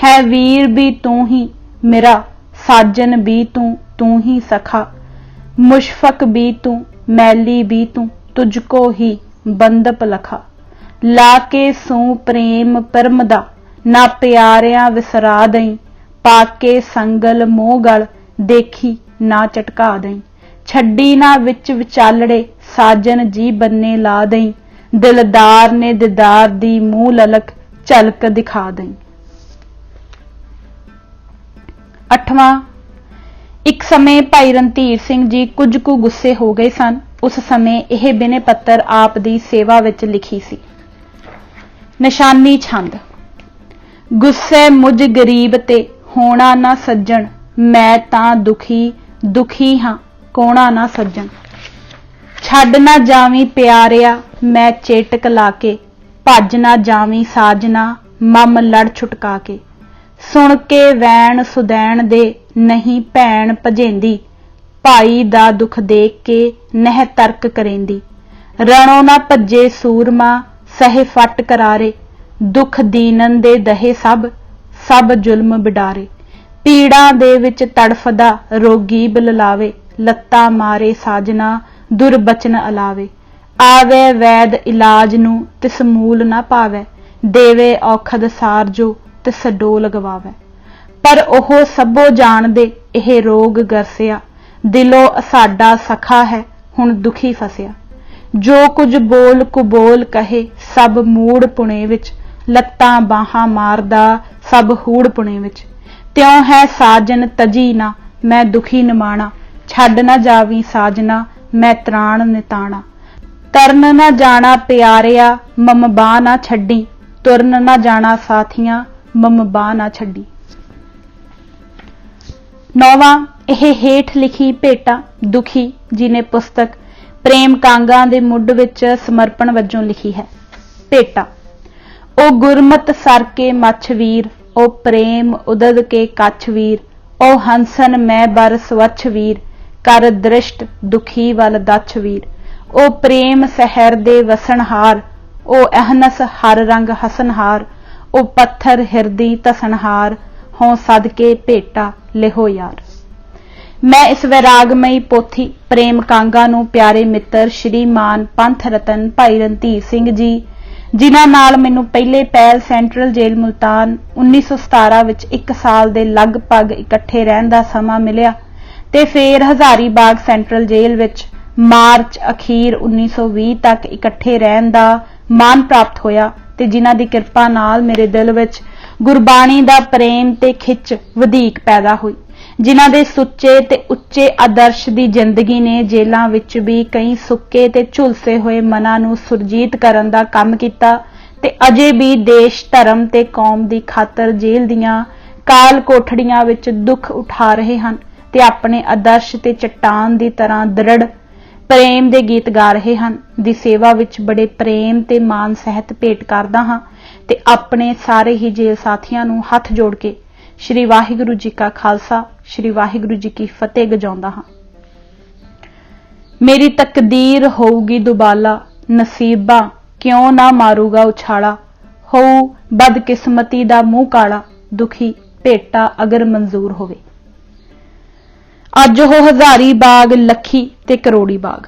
ਹੈ ਵੀਰ ਵੀ ਤੂੰ ਹੀ ਮੇਰਾ, ਸਾਜਨ ਵੀ ਤੂੰ, ਤੂੰ ਹੀ ਸਖਾ। ਮੁਸ਼ਫਕ ਵੀ ਤੂੰ, मैली भी तू, तुझको ही बंदप लखा। लाके सू प्रेम परमदा, ना प्यारियां विसरा दई। पाके संगल मोह गल, देखी ना चटका दई। छड्डी ना विच विचालड़े, साजन जी बन्ने ला दई। दिलदार ने दीदार दी मूह ललक झलक दिखा दई। 8वां, एक समय भाई रणधीर सिंह जी कुछ कु गुस्से हो गए सन। उस समय यह बिने पत्तर आप दी सेवा विच लिखी सी। निशानी छंद। गुस्से मुझ गरीब ते होना ना सज्जन, मैं तां दुखी दुखी हां कोना ना सज्जन। छड्ड ना जावी प्यारिया मैं चेटक लाके, भज ना जावी साजना मम लड़ छुटका के। सुन के वैन सुदैन दे नहीं भैन भजेंदी, भाई दा दुख देख के नह तर्क करेंदी। रणों ना भज्जे सूरमा सहे फट करारे, दुख दीनन दे दहे सब सब जुल्म बिडारे। पीड़ा दे विच तड़फदा रोगी बिललावे, लत्ता मारे साजना दुर्बचन अलावे। आवे वैद इलाज नू तिस मूल ना पावे, देवे औखद सार जो तिस डोल गवावे। पर ओह सभो जाणदे एह रोग गरसिया, दिलों असाडा सखा है हुण दुखी फसिया। जो कुछ बोल कुबोल कहे सब मूड़ पुणे विच, लत्तां बाहां मारदा सब हूड़ पुणे विच। त्यों है साजन तजी ना मैं दुखी निमाणा, छड्ड ना जावी साजना मैं त्राण निताणा। तरन ना जाना प्यारिया मम बाह ना छड्डी, तुरन ना जाना साथियां मम बाह ना छड्डी। 9वां, यह हेठ लिखी भेटा दुखी जी ने पुस्तक प्रेम कांगा दे मुੱਢ विच समर्पण वजों लिखी है। भेटा। ओ गुरमत सर के मछ वीर, ओ प्रेम उदद के कछ वीर, ओ हंसन मैं बर स्वच्छ वीर, कर दृष्ट दुखी वल दछ वीर। ओ प्रेम सहर दे वसनहार, ओ अहनस हर रंग हसनहार, ओ पत्थर हिरदी तसनहार, हों सदके भेटा लिहो यार। मैं इस वैरागमई पोथी प्रेम कांगा नूं प्यारे मित्र श्रीमान पंथ रतन भाई रणधीर सिंह जी, जिन्हां नाल मैनूं पहले पहल सेंट्रल जेल मुल्तान 1917 विच 1 साल दे लगभग इकट्ठे रहण दा समां मिलिया ते फिर हजारी बाग सेंट्रल जेल विच मार्च अखीर 1920 तक इकट्ठे रहण दा मान प्राप्त होया ते जिन्हां दी किरपा नाल मेरे दिल विच गुरबाणी दा प्रेम ते खिच वधीक पैदा हुई, जिन्हां दे सुच्चे ते उच्चे आदर्श दी जिंदगी ने जेलां विच भी कई सुक्के ते झुलसे होए मनां नूं सुरजीत करन दा काम कीता ते अजे भी देश धर्म ते कौम दी खातर जेल दियां काल कोठड़ियां विच दुख उठा रहे हन ते अपने आदर्श ते चट्टान दी तरह दृढ़ प्रेम दे गीत गा रहे हन। दी सेवा विच बड़े प्रेम ते मान सहित भेट करदा हां ते अपने सारे ही जेल साथियां नूं हथ जोड़ के श्री वाहिगुरू जी का खालसा श्री वाहिगुरू जी की फतेह गजाउंदा हां। मेरी तकदीर होऊगी दुबाला, नसीबा क्यों ना मारूगा उछाला, होऊ बदकिस्मती दा मूंह काला, दुखी भेटा अगर मंजूर होवे। अज ਉਹ हजारी बाग लखी ते करोड़ी बाग।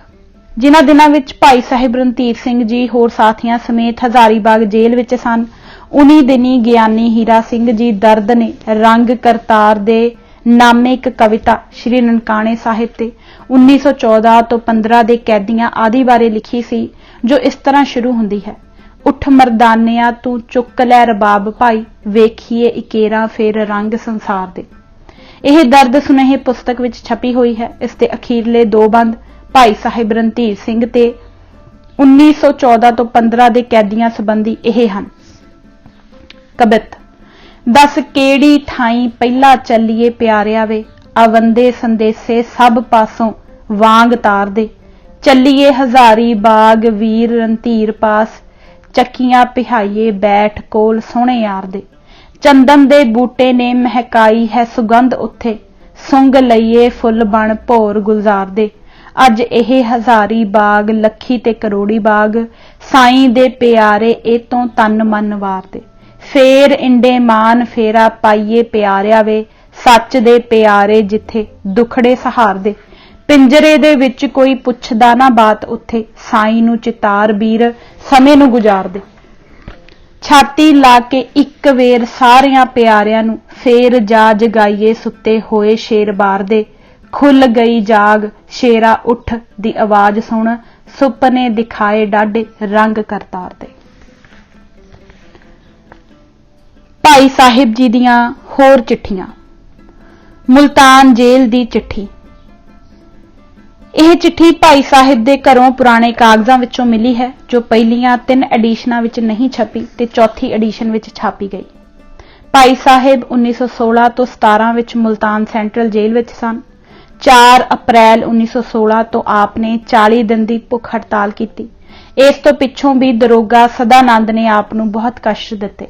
जिन्हां दिनां विच भाई साहिब रणधीर सिंह जी होर साथियां समेत हजारी बाग जेल विच सन, उन्हीं दिनी ਗਿਆਨੀ ਹੀਰਾ ਸਿੰਘ जी दर्द ने रंग करतार दे नामे एक कविता श्री ननकाने साहिब ते 1914 तो 15 दे कैदियां आदि बारे लिखी सी, जो इस तरह शुरू हुंदी है। उठ मरदानिया तू चुक लै रबाब भाई, वेखिए इकेरा फिर रंग संसार दे। यह दर्द सुनेहे पुस्तक विच छपी हुई है। इसके अखीरले 2 बंद भाई साहिब रणधीर सिंह ते 1914 तो 15 दे कैदियां संबंधी यह हन। कबित। दस केड़ी ठाई पहला चलिए प्यारिया वे, आवंदे संदेसे सब पासों वांग तार दे। चलिए हजारी बाग वीर रणधीर पास, चक्कियां पिहाइए बैठ कोल सोहणे यार दे। चंदन दे बूटे ने महकाई है सुगंध उत्थे, सुंग लईए फुल बन भोर गुलजार दे। अज एह हजारी बाग लखी ते करोड़ी बाग, साईं दे प्यारे ए तों तन मन वार दे। फेर इंडे मान फेरा पाइए प्यारिया वे, सच दे प्यारे जिथे दुखड़े सहार दे। पिंजरे दे विच कोई पुछदा ना बात उत्थे, साईं नूं चितार बीर समय नूं गुजार दे। छाती ला के इक वेर सारियां प्यारियां नूं, फेर जा जगाइए सुते होए शेर बार दे। खुल गई जाग शेरा उठ दी आवाज सुन, सुपने दिखाए डाढे रंग करतार दे। भाई साहिब जी दियां होर चिट्ठियां। मुल्तान जेल दी चिट्ठी। यह चिट्ठी भाई साहिब दे घरों पुराने कागजां विचों मिली है, जो पहलियां 3 एडिशनां विच नहीं छपी ते चौथी एडिशन विच छापी गई। भाई साहिब 1916 तो 17 विच मुल्तान सेंट्रल जेल विच सन। 4 अप्रैल 1916 तो आपने 40 दिन की भुख हड़ताल की। इस तो पिछों भी दरोगा सदानंद ने आप नूं बहुत कष्ट दिते।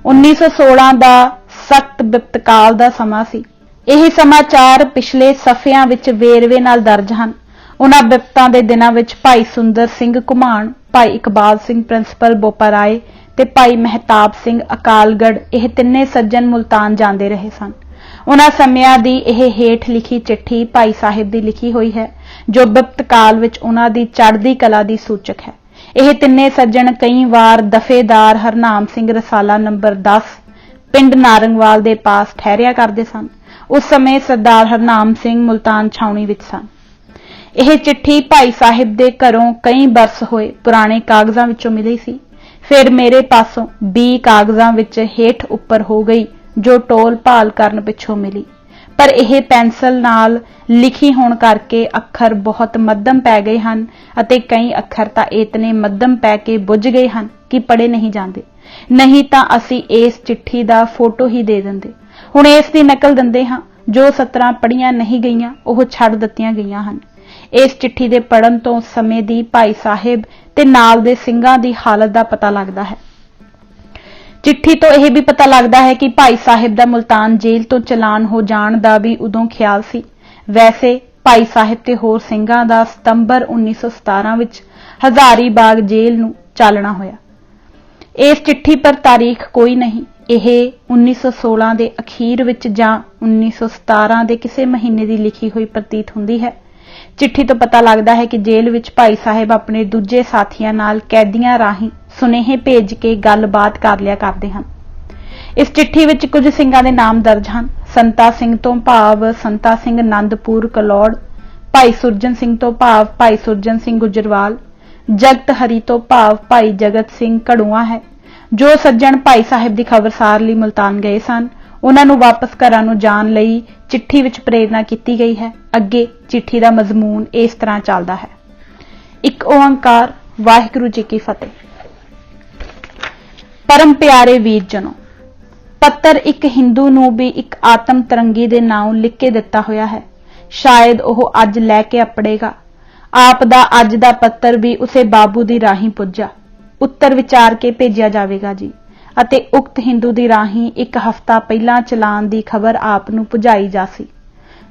1916 ਦਾ सख्त बिपतकाल ਦਾ ਸਮਾਂ ਸੀ। ਇਹ समाचार पिछले सफियां विच वेरवे नाल दर्ज ਹਨ। उन्हां बिपतां ਦੇ ਦਿਨਾਂ ਵਿੱਚ ਭਾਈ ਸੁੰਦਰ ਸਿੰਘ ਘੁਮਾਣ, ਭਾਈ ਇਕਬਾਲ ਸਿੰਘ ਪ੍ਰਿੰਸੀਪਲ ਬੋਪਾਰਾਏ ਤੇ ਭਾਈ ਮਹਿਤਾਬ ਸਿੰਘ ਅਕਾਲਗੜ੍ਹ ਇਹ ਤਿੰਨੇ ਸੱਜਣ ਮੁਲਤਾਨ ਜਾਂਦੇ ਰਹੇ ਸਨ। उन्हां ਸਮਿਆਂ ਦੀ ਇਹ ਹੇਠ ਲਿਖੀ ਚਿੱਠੀ ਭਾਈ ਸਾਹਿਬ ਦੀ ਲਿਖੀ ਹੋਈ ਹੈ, ਜੋ ਬਿਪਤਕਾਲ ਵਿੱਚ ਉਹਨਾਂ ਦੀ ਚੜ੍ਹਦੀ ਕਲਾ ਦੀ ਸੂਚਕ ਹੈ। ਇਹ ਤਿੰਨੇ ਸੱਜਣ ਕਈ ਵਾਰ ਦਫੇਦਾਰ ਹਰਨਾਮ ਸਿੰਘ ਰਸਾਲਾ ਨੰਬਰ 10 ਪਿੰਡ ਨਾਰੰਗਵਾਲ ਦੇ ਪਾਸ ਠਹਿਰਿਆ ਕਰਦੇ ਸਨ। ਉਸ ਸਮੇਂ ਸਰਦਾਰ ਹਰਨਾਮ ਸਿੰਘ ਮੁਲਤਾਨ ਛਾਉਣੀ ਵਿੱਚ ਸਨ। ਇਹ ਚਿੱਠੀ ਭਾਈ ਸਾਹਿਬ ਦੇ ਘਰੋਂ ਕਈ ਬਰਸ ਹੋਏ ਪੁਰਾਣੇ ਕਾਗਜ਼ਾਂ ਵਿੱਚੋਂ ਮਿਲੀ ਸੀ। ਫਿਰ ਮੇਰੇ ਪਾਸੋਂ 20 ਕਾਗਜ਼ਾਂ ਵਿੱਚ ਹੇਠ ਉੱਪਰ ਹੋ ਗਈ, ਜੋ ਟੋਲ ਭਾਲ ਕਰਨ ਪਿੱਛੋਂ ਮਿਲੀ। ਪਰ ਇਹ ਪੈਨਸਲ ਨਾਲ ਲਿਖੀ ਹੋਣ ਕਰਕੇ ਅੱਖਰ ਬਹੁਤ ਮੱਧਮ ਪੈ ਗਏ ਹਨ ਅਤੇ ਕਈ ਅੱਖਰ ਤਾਂ ਇਤਨੇ ਮੱਧਮ ਪੈ ਕੇ ਬੁੱਝ ਗਏ ਹਨ ਕਿ ਪੜ੍ਹੇ ਨਹੀਂ ਜਾਂਦੇ। ਨਹੀਂ ਤਾਂ ਅਸੀਂ ਇਸ ਚਿੱਠੀ ਦਾ ਫੋਟੋ ਹੀ ਦੇ ਦਿੰਦੇ। ਹੁਣ ਇਸ ਦੀ ਨਕਲ ਦਿੰਦੇ ਹਾਂ। ਜੋ ਸਤਰਾਂ ਪੜ੍ਹੀਆਂ ਨਹੀਂ ਗਈਆਂ ਉਹ ਛੱਡ ਦਿੱਤੀਆਂ ਗਈਆਂ ਹਨ। ਇਸ ਚਿੱਠੀ ਦੇ ਪੜ੍ਹਨ ਤੋਂ ਸਮੇਂ ਦੀ ਭਾਈ ਸਾਹਿਬ ਤੇ ਨਾਲ ਦੇ ਸਿੰਘਾਂ ਦੀ ਹਾਲਤ ਦਾ ਪਤਾ ਲੱਗਦਾ ਹੈ। चिट्ठी तो यह भी पता लगता है कि भाई साहिब का मुल्तान जेल तो चलान हो जाण दा भी उदों ख्याल सी। वैसे भाई साहिब ते होर सिंघां दा सितंबर 1917 विच हजारीबाग जेल नूं चालना होया। इस चिट्ठी पर तारीख कोई नहीं। यह 1916 के अखीर विच जां 1917 के किसी महीने की लिखी हुई प्रतीत हुंदी है। चिट्ठी तो पता लगता है कि जेल विच भाई साहिब अपने दूजे साथियां नाल कैदियां राही सुनेहे भेज के गलबात कर लिया करते हैं। इस चिट्ठी विच कुछ सिंघां दे नाम दर्ज हैं। संता सिंह तो भाव संता सिंह आनंदपुर कलौड़, भाई सुरजन सिंह तो भाव भाई सुरजन सिंह गुजरवाल, जगत हरी तो भाव भाई जगत सिंह घड़ुआ है। जो सज्जण भाई साहिब की खबरसार लई मुल्तान गए सन, उन्हां नूं वापस घरां नूं जाण लई चिट्ठी विच प्रेरणा की गई है। अगे चिट्ठी का मजमून इस तरह चलता है। एक ओंकार, वाहिगुरू जी की फतेह। परम प्यारे वीर जनों, पत्तर एक हिंदू नूं भी एक आत्म तरंगी दे नाम लिख के दिता होया है। शायद ओह अज लैके अपड़ेगा। आप दा अज दा पत्तर भी उसे बाबू दी राही पुज्जा। उत्तर विचार के भेजिया जावेगा जी, अते उक्त हिंदू दी राही एक हफ्ता पहला चलान दी खबर आप नूं पुजाई जासी।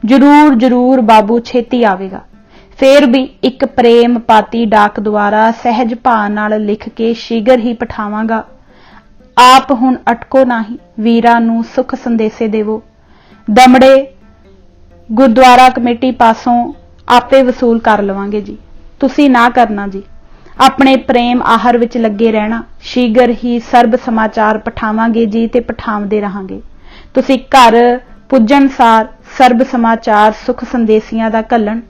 जरूर जरूर बाबू छेती आवेगा। फिर भी एक प्रेम पाती डाक द्वारा सहज भाव नाल लिख के शीघ्र ही पठावांगा। आप हुण अटको नाही, वीरां नूं सुख संदेशे देवो। दमड़े गुरुद्वारा कमेटी पासों आपे वसूल कर लवांगे जी। तुसी ना करना जी। अपने प्रेम आहर विच लगे रहना। शीघ्र ही सर्ब समाचार पठावांगे जी ते पठावदे रहांगे। तुसी घर पुजन सार सर्ब समाचार सुख संदेशियां दा घल्लण।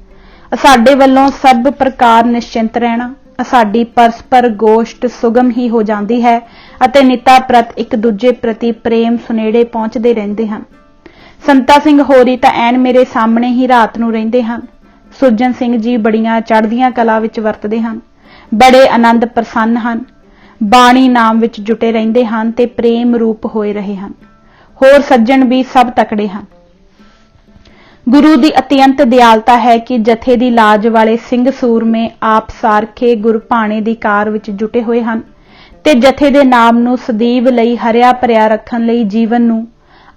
साडे वल्लों सर्ब प्रकार निश्चिंत रहना। साडी परस्पर गोष्ट सुगम ही हो जाती है अते निता प्रत एक दूजे प्रति प्रेम सुनेड़े पहुंचते रहते हैं। संता सिंह होरी तां ऐन मेरे सामने ही रात नूं रहिंदे हन। सुरजन सिंह जी बड़ियां चढ़दियां कला विच वरतदे हन, बड़े आनंद प्रसन्न हन, बाणी नाम विच जुटे रहिंदे हन ते प्रेम रूप होए रहे हन। होर सज्जण भी सब तकड़े हन। गुरु की अत्यंत दयालता है कि जथे की लाज वाले सिंह सूरमे आप सारखे गुरभाणे की कार विच जुटे हुए हैं ते जथे दे नाम नूं सदैव लई हरिया भरिया रखण लई जीवन नूं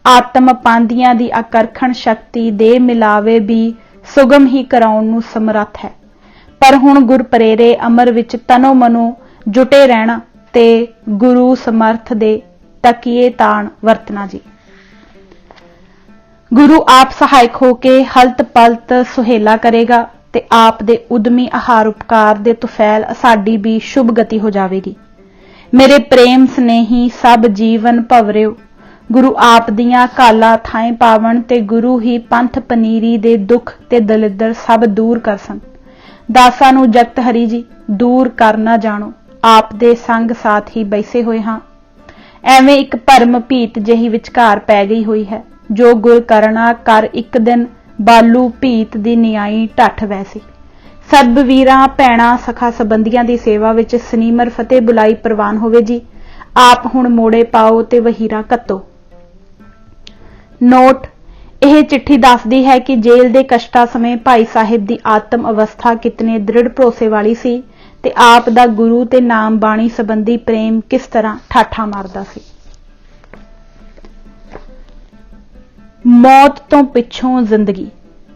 आत्म पांदियां दी आकर्षण शक्ति दे मिलावे भी सुगम ही कराउण नूं समर्थ है। पर हुण गुर प्रेरे अमर विच तनो मनो जुटे रहना ते गुरु समर्थ दे तकिए ताण वरतना जी। गुरु आप सहायक होके हलत पलत सुहेला करेगा ते आप दे उदमी आहार उपकार दे तुफैल साडी भी शुभ गति हो जाएगी। मेरे प्रेम स्नेही सब जीवन भवरिओ, गुरु आप दियां काला थाएं पावन ते गुरु ही पंथ पनीरी दे दुख ते दलिद्र सब दूर कर सन। दासा नूं जगत हरी जी दूर कर ना जाणो, आप दे संग साथ ही बैसे होए हां। एवें एक भरम भीत जही विचकार पै गई हुई है, जो गुर करना कर एक दिन बालू भीत दी नियाई ढठ वैसी। सब वीरां भैणां सखा संबंधियां दी सेवा विच सनीमर फतेह बुलाई प्रवान होवे जी। आप हुण मोड़े पाओ ते वहीरा कत्तो। नोट, यह चिट्ठी दसदी है कि जेल दे कष्टा समय भाई साहिब दी आत्म अवस्था कितने दृढ़ भरोसे वाली सी ते आप दा गुरु ते नाम बाणी संबंधी प्रेम किस तरह ठाठा मारदा सी। मौत तो पिछों जिंदगी।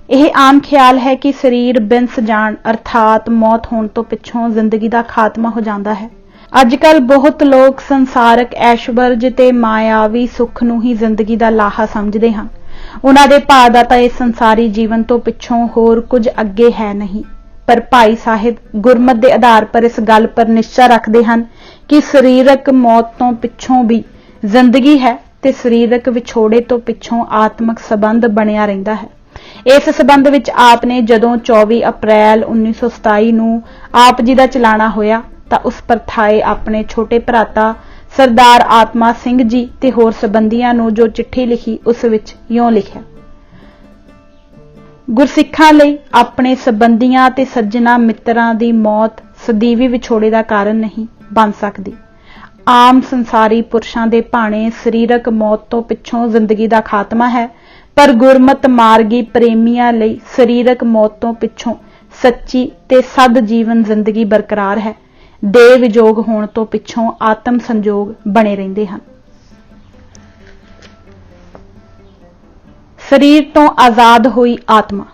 यह आम ख्याल है कि शरीर बिंस जाण अर्थात मौत होने तो पिछों जिंदगी का खात्मा हो जाता है। अजकल बहुत लोग संसारक ऐश्वर्य ते मायावी सुख नूं ही जिंदगी का लाहा समझते हैं। उन्हां दे भाव दा तां इस संसारी जीवन तो पिछों होर कुछ अगे है नहीं। पर भाई साहिब गुरमत के आधार पर इस गल पर निश्चय रखते हैं कि शरीरक मौत तो पिछों भी जिंदगी है ते शरीरक विछोड़े तो पिछों आत्मक संबंध बनिया रहिंदा है। इस संबंध विच आपने जदों 24 अप्रैल 1927 नूं आप जी दा चलाना होया तां उस परथाए अपने छोटे भराता सरदार आत्मा सिंह जी ते होर संबंधियां नूं जो चिट्ठी लिखी उस विच यों लिखिया, गुरसिखां लई अपने संबंधियां ते सज्जना मित्रां दी मौत सदीवी विछोड़े दा कारण नहीं बन सकदी। आम संसारी पुरुषां दे भाणे शरीरक मौत तो पिछों जिंदगी दा खात्मा है, पर गुरमत मार्गी प्रेमियां लई शरीरक मौत तो पिछों सच्ची ते सद जीवन जिंदगी बरकरार है। देह विजोग होने तो पिछों आत्म संजोग बने रहिंदे हन। शरीर तो आजाद हुई आत्मा।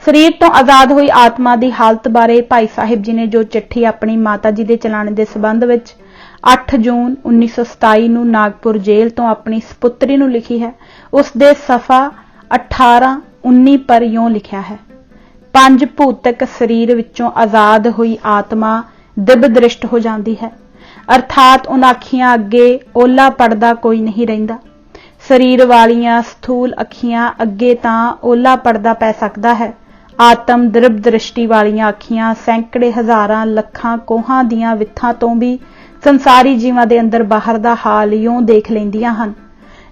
शरीर तो आजाद हुई आत्मा की हालत बारे भाई साहिब जी ने जो चिट्ठी अपनी माता जी के चलाने के संबंध में 8 जून 1927 नूं नागपुर जेल तो अपनी सपुत्री नूं लिखी है, उस दे सफा 18-19 पर यों लिखा है, 5 भूतक शरीर विचों आजाद हुई आत्मा दिब दृष्ट हो जाती है, अर्थात उन अखियां अगे ओला पड़दा कोई नहीं रहिंदा। शरीर वालियां स्थूल अखियां अगे तां ओला पड़दा पै सकदा है। आत्म दृब दृष्टि वालियां अखियां सैकड़े हजारां लखां कोहां दियां विथां तो भी संसारी जीवां दे अंदर बाहर दा हाल यों देख लैंदियां हन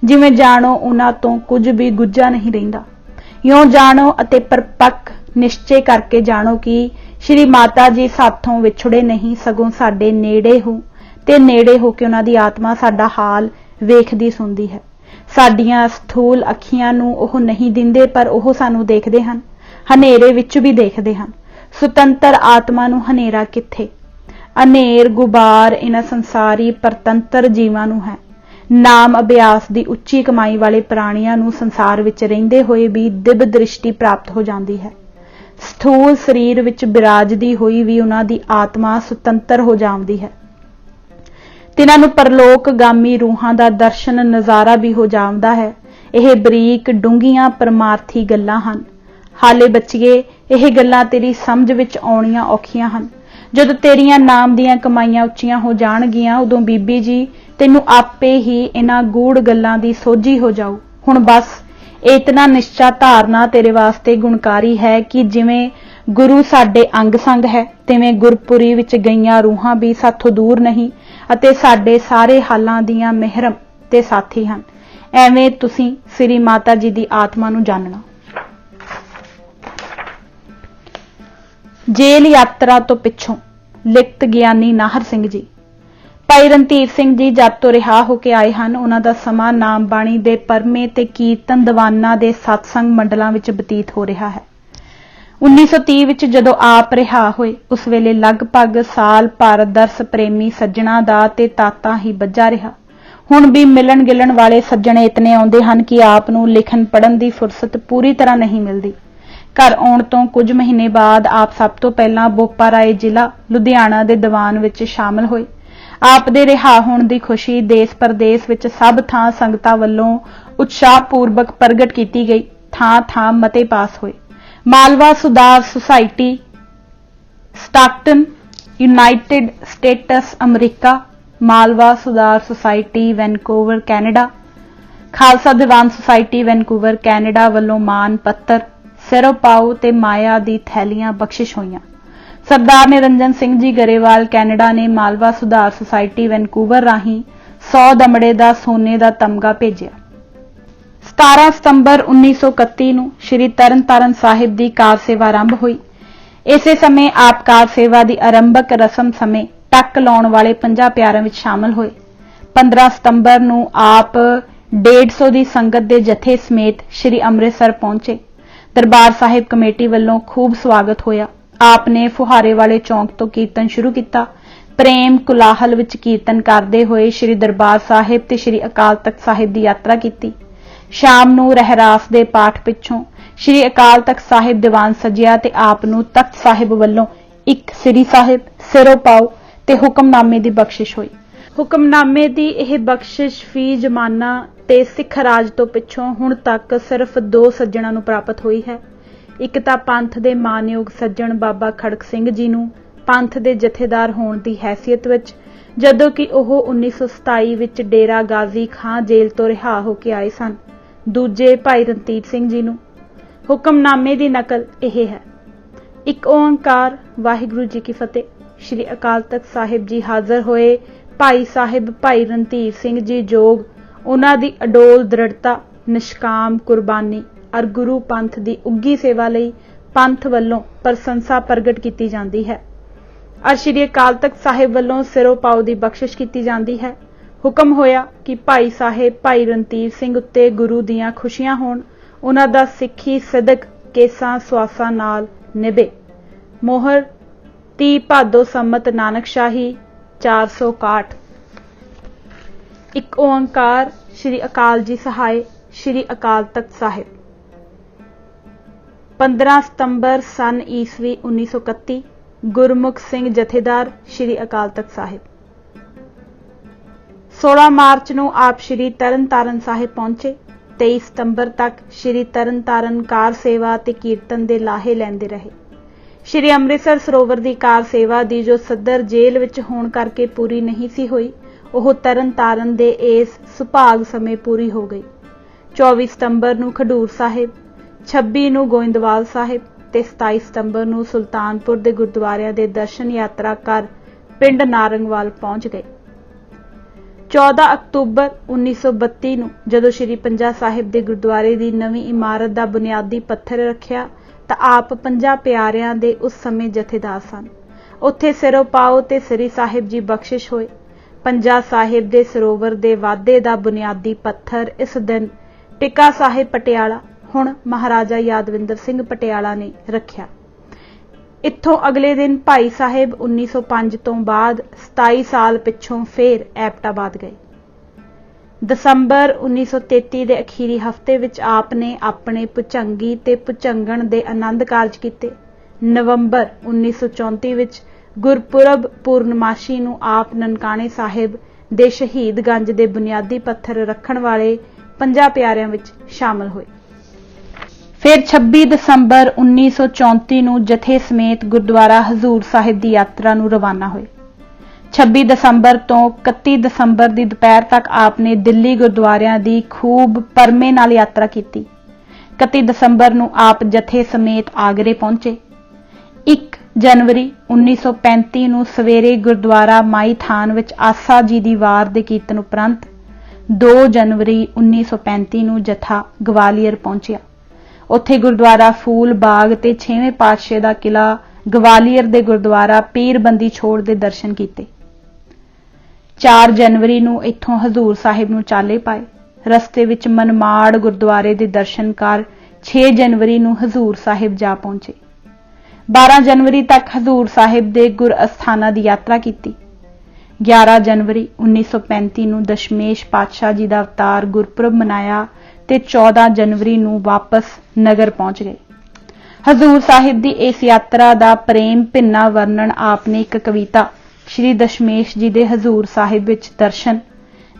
जिवें जाणो उन्हां तो कुछ भी गुज्जा नहीं रहिंदा। यों जाणो अते परपक्क निश्चय करके जाणो कि श्री माता जी साथों विछड़े नहीं, सगों साडे नेड़े हो ते नेड़े हो के उन्हां दी आत्मा साडा हाल वेखदी सुनदी है। साडियां स्थूल अखियां नूं ओह नहीं दिंदे, पर ओह सानूं देखदे हन, हनेरे विच भी देखदे हन। सुतंत्र आत्मा नूं हनेरा किथे? अनेर गुबार इन्हां संसारी परतंत्र जीवां नूं है। नाम अभ्यास दी उच्ची कमाई वाले प्राणियां नूं संसार विच रहिंदे होए भी दिब दृष्टि प्राप्त हो जाती है। स्थूल शरीर विच बिराजदी होई भी उन्हां दी आत्मा सुतंत्र हो जाती है। तिन्हां नूं परलोकगामी रूहां दा दर्शन नज़ारा भी हो जाता है। यह बरीक डूंघियां परमार्थी गल्लां हन। हाले बच्चिए, यह गल्लां तेरी समझ विच आउणियां औखियां हन। जदों तेरियां नाम दियां कमाईयां उच्चियां हो जाणगियां, उदों बीबी जी तैनूं आपे ही इन्हां गूढ़ गल्लां दी सोझी हो जाऊ। हुण बस इतना निश्चा धारना तेरे वास्ते गुणकारी है कि जिवें गुरु साडे अंग संग है, तिवें गुरपुरी विच गईयां रूहां भी साथों दूर नहीं अते साडे सारे हालां दियां मेहरम ते साथी हन। एवें तुसीं श्री माता जी दी आत्मा नूं जानना। जेल यात्रा तो पिछों लिखत ਗਿਆਨੀ नाहर सिंह जी। भाई रणधीर सिंह जी जब तो रिहा होके आए हैं, उन्हां दा समां नाम बाणी दे परमे ते कीर्तन दीवानां दे सत्संग मंडलां विच बतीत हो रहा है। 1930 विच जदों आप रिहा होए, उस वेले लगभग साल भर दर्श प्रेमी सज्जणा दा ते ताता ही बज्जा रहा। हुण भी मिलन गिलन वाले सज्जणे इतने आउंदे हन कि आप नूं लिखण पढ़न दी फुरसत पूरी तरह नहीं मिलदी। घर आउण तो कुछ महीने बाद आप सब तो पहलां बोपा राय जिला लुधियाना दे दीवान विच शामिल होए। आप दे रिहा होण दी खुशी देश परदेश विच सब थां संगतां वल्लों उत्साहपूर्वक प्रगट कीती गई। थां थां मते पास होए। मालवा सुधार सोसाइटी स्टाकटन यूनाइटेड स्टेट्स अमरीका, मालवा सुधार सोसाइटी वैनकूवर कैनेडा, खालसा दीवान सोसाइटी वैनकूवर कैनेडा वल्लों मान पत्तर, ਸਿਰੋਂ ਪਾਉ ਤੇ ਮਾਇਆ ਦੀ ਥੈਲੀਆਂ ਬਖਸ਼ਿਸ਼ ਹੋਈਆਂ। ਸਰਦਾਰ ਨਿਰੰਜਨ ਸਿੰਘ ਜੀ ਗਰੇਵਾਲ ਕੈਨੇਡਾ ਨੇ ਮਾਲਵਾ ਸੁਧਾਰ ਸੁਸਾਇਟੀ ਵੈਨਕੂਵਰ ਰਾਹੀਂ 100 ਦਮੜੇ ਦਾ ਸੋਨੇ ਦਾ ਤਮਗਾ ਭੇਜਿਆ। 17 ਸਤੰਬਰ 1931 ਨੂੰ ਸ਼੍ਰੀ ਤਰਨਤਾਰਨ ਸਾਹਿਬ ਦੀ ਕਾਰ ਸੇਵਾ ਆਰੰਭ ਹੋਈ। ਇਸੇ ਸਮੇਂ ਆਪ ਕਾਰ ਸੇਵਾ ਦੀ ਆਰੰਭਕ ਰਸਮ ਸਮੇਂ ਟੱਕ ਲਾਉਣ ਵਾਲੇ 50 ਪਿਆਰਿਆਂ ਵਿੱਚ ਸ਼ਾਮਲ ਹੋਏ। 15 ਸਤੰਬਰ ਨੂੰ ਆਪ 150 ਦੀ ਸੰਗਤ ਦੇ ਜਥੇ ਸਮੇਤ ਸ਼੍ਰੀ ਅੰਮ੍ਰਿਤਸਰ ਪਹੁੰਚੇ। ਦਰਬਾਰ ਸਾਹਿਬ ਕਮੇਟੀ ਵੱਲੋਂ ਖੂਬ ਸਵਾਗਤ ਹੋਇਆ। ਆਪ ਨੇ ਫੁਹਾਰੇ ਵਾਲੇ ਚੌਂਕ ਤੋਂ ਕੀਰਤਨ ਸ਼ੁਰੂ ਕੀਤਾ। ਪ੍ਰੇਮ ਕੁਲਾਹਲ ਵਿੱਚ ਕੀਰਤਨ ਕਰਦੇ ਹੋਏ ਸ਼੍ਰੀ ਦਰਬਾਰ ਸਾਹਿਬ ਤੇ ਸ਼੍ਰੀ ਅਕਾਲ ਤਖਤ ਸਾਹਿਬ ਦੀ ਯਾਤਰਾ ਕੀਤੀ। ਸ਼ਾਮ ਨੂੰ ਰਹਿਰਾਸ ਦੇ ਪਾਠ ਪਿੱਛੋਂ ਸ਼੍ਰੀ ਅਕਾਲ ਤਖਤ ਸਾਹਿਬ ਦੀਵਾਨ ਸਜਿਆ ਤੇ ਆਪ ਨੂੰ ਤਖਤ ਸਾਹਿਬ ਵੱਲੋਂ ਇੱਕ ਸ੍ਰੀ ਸਾਹਿਬ, ਸਿਰੋਂ ਪਾਉ ਤੇ ਹੁਕਮਨਾਮੇ ਦੀ ਬਖਸ਼ਿਸ਼ ਹੋਈ। ਹੁਕਮਨਾਮੇ ਦੀ ਇਹ ਬਖਸ਼ਿਸ਼ ਫੀ ਜ਼ਮਾਨਾ ਤੇ ਸਿੱਖ ਰਾਜ ਤੋਂ ਪਿੱਛੋਂ ਹੁਣ ਤੱਕ ਸਿਰਫ 2 ਸੱਜਣਾਂ ਨੂੰ ਪ੍ਰਾਪਤ ਹੋਈ ਹੈ। ਇੱਕ ਤਾਂ ਪੰਥ ਦੇ ਮਾਨਯੋਗ ਸੱਜਣ ਬਾਬਾ ਖੜਕ ਸਿੰਘ ਜੀ ਨੂੰ ਪੰਥ ਦੇ ਜਥੇਦਾਰ ਹੋਣ ਦੀ ਹੈਸੀਅਤ ਵਿੱਚ, ਜਦੋਂ ਕਿ ਉਹ 1927 ਵਿੱਚ ਡੇਰਾ ਗਾਜ਼ੀ ਖਾਂ ਜੇਲ੍ਹ ਤੋਂ ਰਿਹਾ ਹੋ ਕੇ ਆਏ ਸਨ। ਦੂਜੇ ਭਾਈ ਰਣਧੀਰ ਸਿੰਘ ਜੀ ਨੂੰ। ਹੁਕਮਨਾਮੇ ਦੀ ਨਕਲ ਇਹ ਹੈ। ਇੱਕ ਓਂਕਾਰ, ਵਾਹਿਗੁਰੂ ਜੀ ਕੀ ਫਤਿਹ। ਸ਼੍ਰੀ ਅਕਾਲ ਤਖਤ ਸਾਹਿਬ ਜੀ ਹਾਜ਼ਰ ਹੋਏ ਭਾਈ ਸਾਹਿਬ ਭਾਈ ਰਣਧੀਰ ਸਿੰਘ ਜੀ ਜੋਗ, ਉਹਨਾਂ ਦੀ ਅਡੋਲ ਦ੍ਰਿੜਤਾ, ਨਿਸ਼ਕਾਮ ਕੁਰਬਾਨੀ ਅਰ ਗੁਰੂ ਪੰਥ ਦੀ ਉੱਗੀ ਸੇਵਾ ਲਈ ਪੰਥ ਵੱਲੋਂ ਪ੍ਰਸ਼ੰਸਾ ਪ੍ਰਗਟ ਕੀਤੀ ਜਾਂਦੀ ਹੈ। ਅੱਜ ਸ਼੍ਰੀ ਅਕਾਲ ਤਖਤ ਸਾਹਿਬ ਵੱਲੋਂ ਸਿਰੋਂ ਪਾਉ ਦੀ ਬਖਸ਼ਿਸ਼ ਕੀਤੀ ਜਾਂਦੀ ਹੈ। ਹੁਕਮ ਹੋਇਆ ਕਿ ਭਾਈ ਸਾਹਿਬ ਭਾਈ ਰਣਧੀਰ ਸਿੰਘ ਉੱਤੇ ਗੁਰੂ ਦੀਆਂ ਖੁਸ਼ੀਆਂ ਹੋਣ। ਉਹਨਾਂ ਦਾ ਸਿੱਖੀ ਸਿਦਕ ਕੇਸਾਂ ਸਵਾਸਾਂ ਨਾਲ ਨਿਭੇ। ਮੋਹਰ 30 ਭਾਦੋ ਸੰਮਤ ਨਾਨਕਸ਼ਾਹੀ 461। ਇੱਕ ਓਂਕਾਰ, ਸ਼੍ਰੀ ਅਕਾਲ ਜੀ ਸਹਾਇ, ਸ਼੍ਰੀ ਅਕਾਲ ਤਖਤ ਸਾਹਿਬ। 15 ਸਤੰਬਰ ਸਨ ਈਸਵੀ 1931 ਗੁਰਮੁਖ ਸਿੰਘ ਜਥੇਦਾਰ, ਸ਼੍ਰੀ ਅਕਾਲ ਤਖਤ ਸਾਹਿਬ। 16 ਮਾਰਚ ਨੂੰ ਆਪ ਸ਼੍ਰੀ ਤਰਨਤਾਰਨ ਸਾਹਿਬ ਪਹੁੰਚੇ। 23 ਸਤੰਬਰ ਤੱਕ ਸ਼੍ਰੀ ਤਰਨਤਾਰਨ ਕਾਰ ਸੇਵਾ ਤੇ ਕੀਰਤਨ ਦੇ ਲਾਹੇ ਲੈਂਦੇ ਰਹੇ। ਸ਼੍ਰੀ ਅੰਮ੍ਰਿਤਸਰ ਸਰੋਵਰ ਦੀ ਕਾਰ ਸੇਵਾ ਦੀ ਜੋ ਸੱਦਰ ਜੇਲ੍ਹ ਵਿੱਚ ਹੋਣ ਕਰਕੇ ਪੂਰੀ ਨਹੀਂ ਸੀ ਹੋਈ, ਉਹ ਤਰਨਤਾਰਨ ਦੇ ਇਸ ਸੁਭਾਗ ਸਮੇਂ ਪੂਰੀ ਹੋ ਗਈ। 24 ਸਤੰਬਰ ਨੂੰ ਖਡੂਰ ਸਾਹਿਬ, 26 ਨੂੰ ਗੋਇੰਦਵਾਲ ਸਾਹਿਬ ਤੇ 27 ਸਤੰਬਰ ਨੂੰ ਸੁਲਤਾਨਪੁਰ ਦੇ ਗੁਰਦੁਆਰਿਆਂ ਦੇ ਦਰਸ਼ਨ ਯਾਤਰਾ ਕਰ ਪਿੰਡ ਨਾਰੰਗਵਾਲ ਪਹੁੰਚ ਗਏ। 14 ਅਕਤੂਬਰ 1932 ਨੂੰ ਜਦੋਂ ਸ਼੍ਰੀ ਪੰਜਾ ਸਾਹਿਬ ਦੇ ਗੁਰਦੁਆਰੇ ਦੀ ਨਵੀਂ ਇਮਾਰਤ ਦਾ ਬੁਨਿਆਦੀ ਪੱਥਰ ਰੱਖਿਆ ਤਾਂ ਆਪ 50 ਪਿਆਰਿਆਂ ਦੇ ਉਸ ਸਮੇਂ ਜਥੇਦਾਰ ਸਨ। ਉੱਥੇ ਸਿਰੋਂ ਪਾਉ ਤੇ ਸ੍ਰੀ ਸਾਹਿਬ ਜੀ ਬਖਸ਼ਿਸ਼ ਹੋਏ। ਪੰਜਾ ਸਾਹਿਬ ਦੇ ਸਰੋਵਰ ਦੇ ਵਾਧੇ ਦਾ ਬੁਨਿਆਦੀ ਪੱਥਰ ਇਸ ਦਿਨ ਟਿੱਕਾ ਸਾਹਿਬ ਪਟਿਆਲਾ, ਹੁਣ ਮਹਾਰਾਜਾ ਯਾਦਵਿੰਦਰ ਸਿੰਘ ਪਟਿਆਲਾ ਨੇ ਰੱਖਿਆ। ਇੱਥੋਂ ਅਗਲੇ ਦਿਨ ਭਾਈ ਸਾਹਿਬ 1905 ਤੋਂ ਬਾਅਦ 27 ਸਾਲ ਪਿੱਛੋਂ ਫੇਰ ਐਬਟਾਬਾਦ ਗਏ। ਦਸੰਬਰ 1933 ਦੇ ਅਖੀਰੀ ਹਫ਼ਤੇ ਵਿੱਚ ਆਪ ਨੇ ਆਪਣੇ ਭੁਜੰਗੀ ਤੇ ਭੁਜੰਗਣ ਦੇ ਆਨੰਦ ਕਾਰਜ ਕੀਤੇ। ਨਵੰਬਰ 1934 ਵਿੱਚ ਗੁਰਪੁਰਬ ਪੂਰਨਮਾਸ਼ੀ ਨੂੰ ਆਪ ਨਨਕਾਣੇ ਸਾਹਿਬ ਦੇ ਸ਼ਹੀਦਗੰਜ ਦੇ ਬੁਨਿਆਦੀ ਪੱਥਰ ਰੱਖਣ ਵਾਲੇ 50 ਪਿਆਰਿਆਂ ਵਿੱਚ ਸ਼ਾਮਲ ਹੋਏ। ਫਿਰ 26 ਦਸੰਬਰ 1934 ਨੂੰ ਜਥੇ ਸਮੇਤ ਗੁਰਦੁਆਰਾ ਹਜ਼ੂਰ ਸਾਹਿਬ ਦੀ ਯਾਤਰਾ ਨੂੰ ਰਵਾਨਾ ਹੋਏ। 26 ਦਸੰਬਰ ਤੋਂ 31 ਦਸੰਬਰ ਦੀ ਦੁਪਹਿਰ ਤੱਕ ਆਪ ਨੇ ਦਿੱਲੀ ਗੁਰਦੁਆਰਿਆਂ ਦੀ ਖੂਬ ਪਰਮੇ ਨਾਲ ਯਾਤਰਾ ਕੀਤੀ। 31 ਦਸੰਬਰ ਨੂੰ ਆਪ ਜਥੇ ਸਮੇਤ ਆਗਰੇ ਪਹੁੰਚੇ। 1 ਜਨਵਰੀ 1935 ਨੂੰ ਸਵੇਰੇ ਗੁਰਦੁਆਰਾ ਮਾਈ ਥਾਨ ਵਿੱਚ ਆਸਾ ਜੀ ਦੀ ਵਾਰ ਦੇ ਕੀਰਤਨ ਉਪਰੰਤ 2 ਜਨਵਰੀ 1935 ਨੂੰ ਜਥਾ ਗਵਾਲੀਅਰ ਪਹੁੰਚਿਆ। ਉੱਥੇ ਗੁਰਦੁਆਰਾ ਫੂਲ ਬਾਗ ਤੇ 6ਵੇਂ ਪਾਤਸ਼ਾਹ ਦਾ ਕਿਲਾ ਗਵਾਲੀਅਰ ਦੇ ਗੁਰਦੁਆਰਾ ਪੀਰਬੰਦੀ ਛੋੜ ਦੇ ਦਰਸ਼ਨ ਕੀਤੇ। 4 ਜਨਵਰੀ ਨੂੰ ਇੱਥੋਂ ਹਜ਼ੂਰ ਸਾਹਿਬ ਨੂੰ ਚਾਲੇ ਪਾਏ। ਰਸਤੇ ਵਿੱਚ ਮਨਮਾੜ ਗੁਰਦੁਆਰੇ ਦੇ ਦਰਸ਼ਨ ਕਰ 6 ਜਨਵਰੀ ਨੂੰ ਹਜ਼ੂਰ ਸਾਹਿਬ ਜਾ ਪਹੁੰਚੇ। 12 ਜਨਵਰੀ ਤੱਕ ਹਜ਼ੂਰ ਸਾਹਿਬ ਦੇ ਗੁਰ ਅਸਥਾਨਾਂ ਦੀ ਯਾਤਰਾ ਕੀਤੀ। 11 ਜਨਵਰੀ 1935 ਨੂੰ ਦਸ਼ਮੇਸ਼ ਪਾਤਸ਼ਾਹ ਜੀ ਦਾ ਅਵਤਾਰ ਗੁਰਪੁਰਬ ਮਨਾਇਆ ਤੇ 14 ਜਨਵਰੀ ਨੂੰ ਵਾਪਸ ਨਗਰ ਪਹੁੰਚ ਗਏ। ਹਜ਼ੂਰ ਸਾਹਿਬ ਦੀ ਇਸ ਯਾਤਰਾ ਦਾ ਪ੍ਰੇਮ ਭਿੰਨਾ ਵਰਣਨ ਆਪ ਨੇ ਇੱਕ ਕਵਿਤਾ ਸ਼੍ਰੀ ਦਸ਼ਮੇਸ਼ ਜੀ ਦੇ ਹਜ਼ੂਰ ਸਾਹਿਬ ਵਿੱਚ ਦਰਸ਼ਨ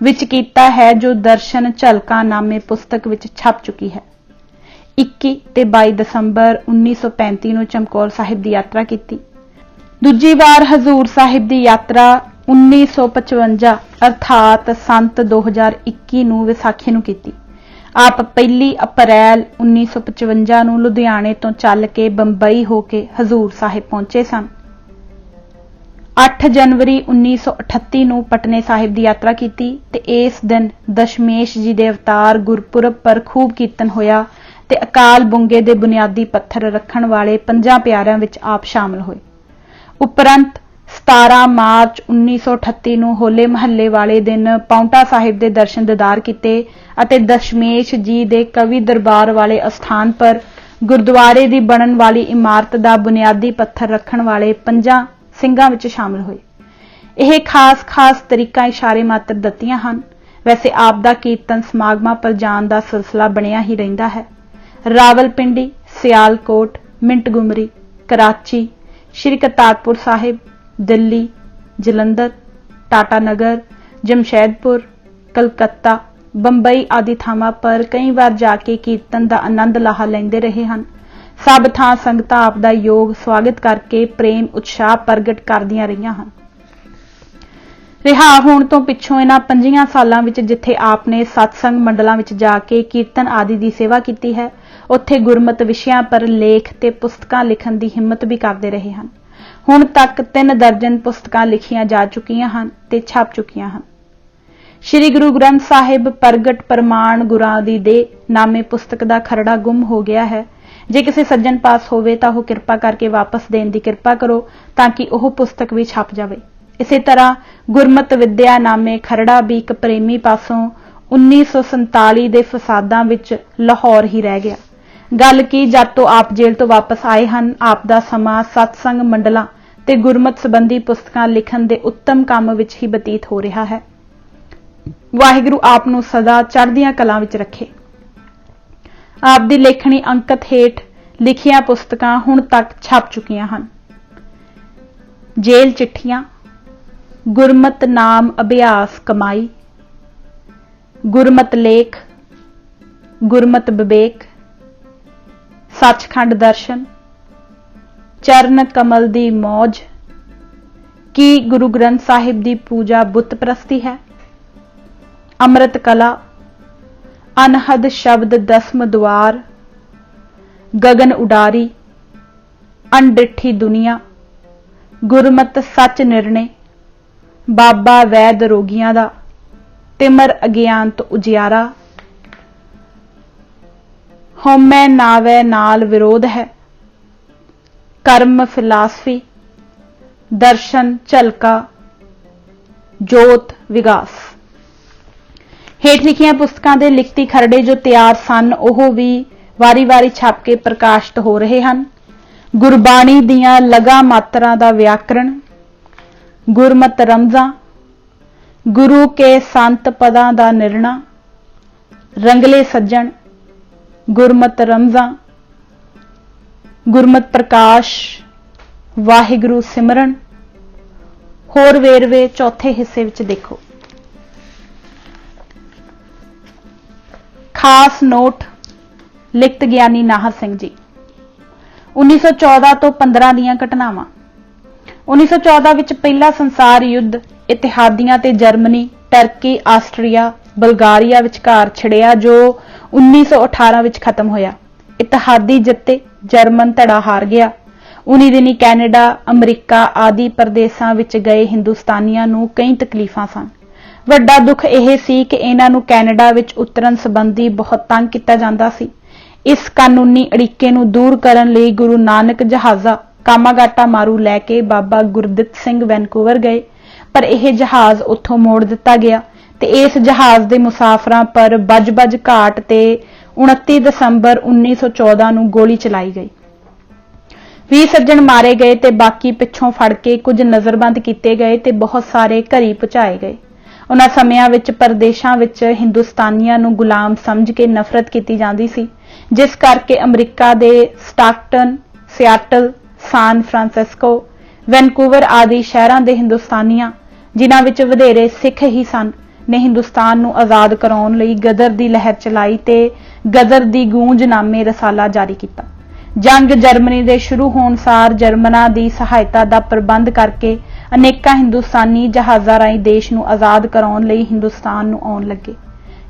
ਵਿੱਚ ਕੀਤਾ ਹੈ, ਜੋ ਦਰਸ਼ਨ ਝਲਕਾਂ ਨਾਮੇ ਪੁਸਤਕ ਵਿੱਚ ਛਪ ਚੁੱਕੀ ਹੈ। 21 ਤੇ 22 ਦਸੰਬਰ 1935 ਨੂੰ ਚਮਕੌਰ ਸਾਹਿਬ ਦੀ ਯਾਤਰਾ ਕੀਤੀ। ਦੂਜੀ ਵਾਰ ਹਜ਼ੂਰ ਸਾਹਿਬ ਦੀ ਯਾਤਰਾ 1955 ਅਰਥਾਤ ਸੰਤ 2021 ਨੂੰ ਵਿਸਾਖੀ ਨੂੰ ਕੀਤੀ। ਆਪ 1 ਅਪ੍ਰੈਲ 1955 ਨੂੰ ਲੁਧਿਆਣੇ ਤੋਂ ਚੱਲ ਕੇ ਬੰਬਈ ਹੋ ਕੇ ਹਜ਼ੂਰ ਸਾਹਿਬ ਪਹੁੰਚੇ ਸਨ। 8 ਜਨਵਰੀ 1938 ਨੂੰ ਪਟਨੇ ਸਾਹਿਬ ਦੀ ਯਾਤਰਾ ਕੀਤੀ ਤੇ ਇਸ ਦਿਨ ਦਸ਼ਮੇਸ਼ ਜੀ ਦੇ ਅਵਤਾਰ ਗੁਰਪੁਰਬ ਪਰ ਖੂਬ ਕੀਰਤਨ ਹੋਇਆ ਤੇ ਅਕਾਲ ਬੁੰਗੇ ਦੇ ਬੁਨਿਆਦੀ ਪੱਥਰ ਰੱਖਣ ਵਾਲੇ 5 ਪਿਆਰਿਆਂ ਵਿੱਚ ਆਪ ਸ਼ਾਮਲ ਹੋਏ। ਉਪਰੰਤ 17 ਮਾਰਚ 1938 ਨੂੰ ਹੋਲੇ ਮਹੱਲੇ ਵਾਲੇ ਦਿਨ ਪਾਉਂਟਾ ਸਾਹਿਬ ਦੇ ਦਰਸ਼ਨ ਦੀਦਾਰ ਕੀਤੇ ਅਤੇ ਦਸ਼ਮੇਸ਼ ਜੀ ਦੇ ਕਵੀ ਦਰਬਾਰ ਵਾਲੇ ਅਸਥਾਨ ਪਰ ਗੁਰਦੁਆਰੇ ਦੀ ਬਣਨ ਵਾਲੀ ਇਮਾਰਤ ਦਾ ਬੁਨਿਆਦੀ ਪੱਥਰ ਰੱਖਣ ਵਾਲੇ 5 ਸਿੰਘਾਂ ਵਿੱਚ ਸ਼ਾਮਲ ਹੋਏ। ਇਹ ਖਾਸ ਤਰੀਕਾਂ ਇਸ਼ਾਰੇ ਮਾਤਰ ਦਿੱਤੀਆਂ ਹਨ। ਵੈਸੇ ਆਪ ਦਾ ਕੀਰਤਨ ਸਮਾਗਮਾਂ ਪਰ ਜਾਣ ਦਾ ਸਿਲਸਿਲਾ ਬਣਿਆ ਹੀ ਰਹਿੰਦਾ ਹੈ। ਰਾਵਲਪਿੰਡੀ, ਸਿਆਲਕੋਟ, ਮਿੰਟਗੁਮਰੀ, ਕਰਾਚੀ, ਸ਼੍ਰੀ ਕਰਤਾਰਪੁਰ ਸਾਹਿਬ, ਦਿੱਲੀ, ਜਲੰਧਰ, ਟਾਟਾ ਨਗਰ, ਜਮਸ਼ੈਦਪੁਰ, ਕਲਕੱਤਾ, ਬੰਬਈ ਆਦਿ ਥਾਵਾਂ ਪਰ ਕਈ ਵਾਰ ਜਾ ਕੇ ਕੀਰਤਨ ਦਾ ਆਨੰਦ ਲਾਹਾ ਲੈਂਦੇ ਰਹੇ ਹਨ। ਸਭ ਥਾਂ ਸੰਗਤਾਂ ਆਪ ਦਾ ਯੋਗ ਸਵਾਗਤ ਕਰਕੇ ਪ੍ਰੇਮ ਉਤਸ਼ਾਹ ਪ੍ਰਗਟ ਕਰਦੀਆਂ ਰਹੀਆਂ ਹਨ। ਰਿਹਾ ਹੋਣ ਤੋਂ ਪਿੱਛੋਂ ਇਹਨਾਂ 5 ਸਾਲਾਂ ਵਿੱਚ ਜਿੱਥੇ ਆਪ ਨੇ ਸਤਸੰਗ ਮੰਡਲਾਂ ਵਿੱਚ ਜਾ ਕੇ ਕੀਰਤਨ ਆਦਿ ਦੀ ਸੇਵਾ ਕੀਤੀ ਹੈ, ਉੱਥੇ ਗੁਰਮਤ ਵਿਸ਼ਿਆਂ ਪਰ ਲੇਖ ਤੇ ਪੁਸਤਕਾਂ ਲਿਖਣ ਦੀ ਹਿੰਮਤ ਵੀ ਕਰਦੇ ਰਹੇ ਹਨ। ਹੁਣ ਤੱਕ 3 ਦਰਜਨ ਪੁਸਤਕਾਂ ਲਿਖੀਆਂ ਜਾ ਚੁੱਕੀਆਂ ਹਨ ਤੇ ਛਪ ਚੁੱਕੀਆਂ ਹਨ। ਸ਼੍ਰੀ ਗੁਰੂ ਗ੍ਰੰਥ ਸਾਹਿਬ ਪ੍ਰਗਟ ਪ੍ਰਮਾਣ ਗੁਰਾਂ ਦੀ ਦੇ ਨਾਮੇ ਪੁਸਤਕ ਦਾ ਖਰੜਾ ਗੁੰਮ ਹੋ ਗਿਆ ਹੈ। ਜੇ ਕਿਸੇ ਸੱਜਣ ਪਾਸ ਹੋਵੇ ਤਾਂ ਉਹ ਕਿਰਪਾ ਕਰਕੇ ਵਾਪਸ ਦੇਣ ਦੀ ਕਿਰਪਾ ਕਰੋ ਤਾਂ ਕਿ ਉਹ ਪੁਸਤਕ ਵੀ ਛਪ ਜਾਵੇ। ਇਸੇ ਤਰ੍ਹਾਂ ਗੁਰਮਤ ਵਿਦਿਆ ਨਾਮੇ ਖਰੜਾ ਵੀ ਇੱਕ ਪ੍ਰੇਮੀ ਪਾਸੋਂ 1947 ਦੇ ਫਸਾਦਾਂ ਵਿੱਚ ਲਾਹੌਰ ਹੀ ਰਹਿ ਗਿਆ। ਗੱਲ ਕੀ ਜਦ ਤੋਂ ਆਪ ਜੇਲ੍ਹ ਤੋਂ ਵਾਪਸ ਆਏ ਹਨ, ਆਪ ਦਾ ਸਮਾਂ ਸਤਸੰਗ ਮੰਡਲਾਂ ਤੇ ਗੁਰਮਤ ਸੰਬੰਧੀ ਪੁਸਤਕਾਂ ਲਿਖਣ ਦੇ ਉੱਤਮ ਕੰਮ ਵਿੱਚ ਹੀ ਬਤੀਤ ਹੋ ਰਿਹਾ ਹੈ। ਵਾਹਿਗੁਰੂ ਆਪ ਨੂੰ ਸਦਾ ਚੜ੍ਹਦੀਆਂ ਕਲਾਂ ਵਿੱਚ ਰੱਖੇ। ਆਪ ਦੀ ਲੇਖਣੀ ਅੰਕਤ ਹੇਠ ਲਿਖੀਆਂ ਪੁਸਤਕਾਂ ਹੁਣ ਤੱਕ ਛਪ ਚੁੱਕੀਆਂ ਹਨ। ਜੇਲ੍ਹ ਚਿੱਠੀਆਂ, ਗੁਰਮਤ ਨਾਮ ਅਭਿਆਸ ਕਮਾਈ, ਗੁਰਮਤ ਲੇਖ, ਗੁਰਮਤ ਵਿਵੇਕ, ਸੱਚਖੰਡ ਦਰਸ਼ਨ, ਚਰਨ ਕਮਲ ਦੀ ਮੌਜ, ਕੀ ਗੁਰੂ ਗ੍ਰੰਥ ਸਾਹਿਬ ਦੀ ਪੂਜਾ ਬੁੱਤ ਪ੍ਰਸਤੀ ਹੈ, ਅੰਮ੍ਰਿਤ ਕਲਾ, ਅਨਹਦ ਸ਼ਬਦ ਦਸਮ ਦੁਆਰ, ਗਗਨ ਉਡਾਰੀ, ਅਣਡਿੱਠੀ ਦੁਨੀਆ, ਗੁਰਮਤ ਸੱਚ ਨਿਰਣੇ, ਬਾਬਾ ਵੈਦ ਰੋਗੀਆਂ ਦਾ, ਤਿਮਰ ਅਗਿਆਨਤ ਉਜਿਆਰਾ, ਹਉਮੈ ਨਾਵੈ ਨਾਲ ਵਿਰੋਧ ਹੈ, ਕਰਮ ਫਿਲਾਸਫੀ, ਦਰਸ਼ਨ ਝਲਕਾ, ਜੋਤ ਵਿਗਾਸ। ਹੇਠ ਲਿਖੀਆਂ ਪੁਸਤਕਾਂ ਦੇ ਲਿਖਤੀ ਖਰੜੇ ਜੋ ਤਿਆਰ ਸਨ ਉਹ ਵੀ ਵਾਰੀ-ਵਾਰੀ ਛਪ ਕੇ ਪ੍ਰਕਾਸ਼ਿਤ ਹੋ ਰਹੇ ਹਨ। ਗੁਰਬਾਣੀ ਦੀਆਂ ਲਗਾ ਮਾਤਰਾਂ ਦਾ ਵਿਆਕਰਣ, ਗੁਰਮਤ ਰਮਜ਼ਾਂ, ਗੁਰੂ ਕੇ ਸੰਤ ਪਦਾਂ ਦਾ ਨਿਰਣਾ, ਰੰਗਲੇ ਸੱਜਣ, ਗੁਰਮਤ ਰਮਜ਼ਾਂ, ਗੁਰਮਤ ਪ੍ਰਕਾਸ਼, ਵਾਹਿਗੁਰੂ ਸਿਮਰਨ। ਹੋਰ ਵੇਰਵੇ ਚੌਥੇ ਹਿੱਸੇ ਵਿੱਚ ਦੇਖੋ। ਖਾਸ ਨੋਟ, ਲਿਖਤ ਗਿਆਨੀ ਨਾਹਰ ਸਿੰਘ ਜੀ। 1914 ਤੋਂ 15 ਦੀਆਂ ਘਟਨਾਵਾਂ। 1914 ਵਿੱਚ ਪਹਿਲਾ ਸੰਸਾਰ ਯੁੱਧ ਇਤਿਹਾਦੀਆਂ ਤੇ ਜਰਮਨੀ, ਟਰਕੀ, ਆਸਟਰੀਆ, ਬਲਗਾਰੀਆ ਵਿਚਕਾਰ ਛਿੜਿਆ ਜੋ 1918 ਵਿੱਚ ਖਤਮ ਹੋਇਆ। ਇਤਿਹਾਦੀ ਜਿੱਤੇ, ਜਰਮਨ ਧੜਾ ਹਾਰ ਗਿਆ। ਉਨੀ ਦਿਨੀ ਕੈਨੇਡਾ, ਅਮਰੀਕਾ ਆਦਿ ਪ੍ਰਦੇਸ਼ਾਂ ਵਿੱਚ ਗਏ ਹਿੰਦੁਸਤਾਨੀਆਂ ਨੂੰ ਕਈ ਤਕਲੀਫਾਂ ਸਨ। ਵੱਡਾ ਦੁੱਖ ਇਹ ਸੀ ਕਿ ਇਹਨਾਂ ਨੂੰ ਕੈਨੇਡਾ ਵਿੱਚ ਉਤਰਨ ਸੰਬੰਧੀ ਬਹੁਤ ਤੰਗ ਕੀਤਾ ਜਾਂਦਾ ਸੀ। ਇਸ ਕਾਨੂੰਨੀ ਅੜਿੱਕੇ ਨੂੰ ਦੂਰ ਕਰਨ ਲਈ ਗੁਰੂ ਨਾਨਕ ਜਹਾਜ਼ਾ ਕਾਮਾਗਾਟਾ ਮਾਰੂ ਲੈ ਕੇ ਬਾਬਾ ਗੁਰਦਿੱਤ ਸਿੰਘ ਵੈਨਕੂਵਰ ਗਏ, ਪਰ ਇਹ ਜਹਾਜ਼ ਉੱਥੋਂ ਮੋੜ ਦਿੱਤਾ ਗਿਆ ਤੇ ਇਸ ਜਹਾਜ਼ ਦੇ ਮੁਸਾਫਰਾਂ ਪਰ ਬੱਜ-ਬੱਜ ਘਾਟ ਤੇ 29 ਦਸੰਬਰ 1914 ਨੂੰ ਗੋਲੀ ਚਲਾਈ ਗਈ। 20 ਸੱਜਣ ਮਾਰੇ ਗਏ ਤੇ ਬਾਕੀ ਪਿੱਛੋਂ ਫੜ ਕੇ ਕੁਝ ਨਜ਼ਰਬੰਦ ਕੀਤੇ ਗਏ ਤੇ ਬਹੁਤ ਸਾਰੇ ਘਰੀ ਪਹੁੰਚਾਏ ਗਏ। ਉਹਨਾਂ ਸਮਿਆਂ ਵਿੱਚ ਪ੍ਰਦੇਸ਼ਾਂ ਵਿੱਚ ਹਿੰਦੁਸਤਾਨੀਆਂ ਨੂੰ ਗੁਲਾਮ ਸਮਝ ਕੇ ਨਫ਼ਰਤ ਕੀਤੀ ਜਾਂਦੀ ਸੀ, ਜਿਸ ਕਰਕੇ ਅਮਰੀਕਾ ਦੇ Stockton, Seattle, San Francisco, Vancouver ਆਦਿ ਸ਼ਹਿਰਾਂ ਦੇ ਹਿੰਦੁਸਤਾਨੀਆਂ, ਜਿਨ੍ਹਾਂ ਵਿੱਚ ਵਧੇਰੇ ਸਿੱਖ ਹੀ ਸਨ, ਨੇ ਹਿੰਦੁਸਤਾਨ ਨੂੰ ਆਜ਼ਾਦ ਕਰਾਉਣ ਲਈ ਗਦਰ ਦੀ ਲਹਿਰ ਚਲਾਈ ਤੇ ਗਦਰ ਦੀ ਗੂੰਜ ਨਾਮੇ ਰਸਾਲਾ ਜਾਰੀ ਕੀਤਾ। ਜੰਗ ਜਰਮਨੀ ਦੇ ਸ਼ੁਰੂ ਹੋਣ ਸਾਰ ਜਰਮਨਾਂ ਦੀ ਸਹਾਇਤਾ ਦਾ ਪ੍ਰਬੰਧ ਕਰਕੇ ਅਨੇਕਾਂ ਹਿੰਦੁਸਤਾਨੀ ਜਹਾਜ਼ਾਂ ਰਾਹੀਂ ਦੇਸ਼ ਨੂੰ ਆਜ਼ਾਦ ਕਰਾਉਣ ਲਈ ਹਿੰਦੁਸਤਾਨ ਨੂੰ ਆਉਣ ਲੱਗੇ।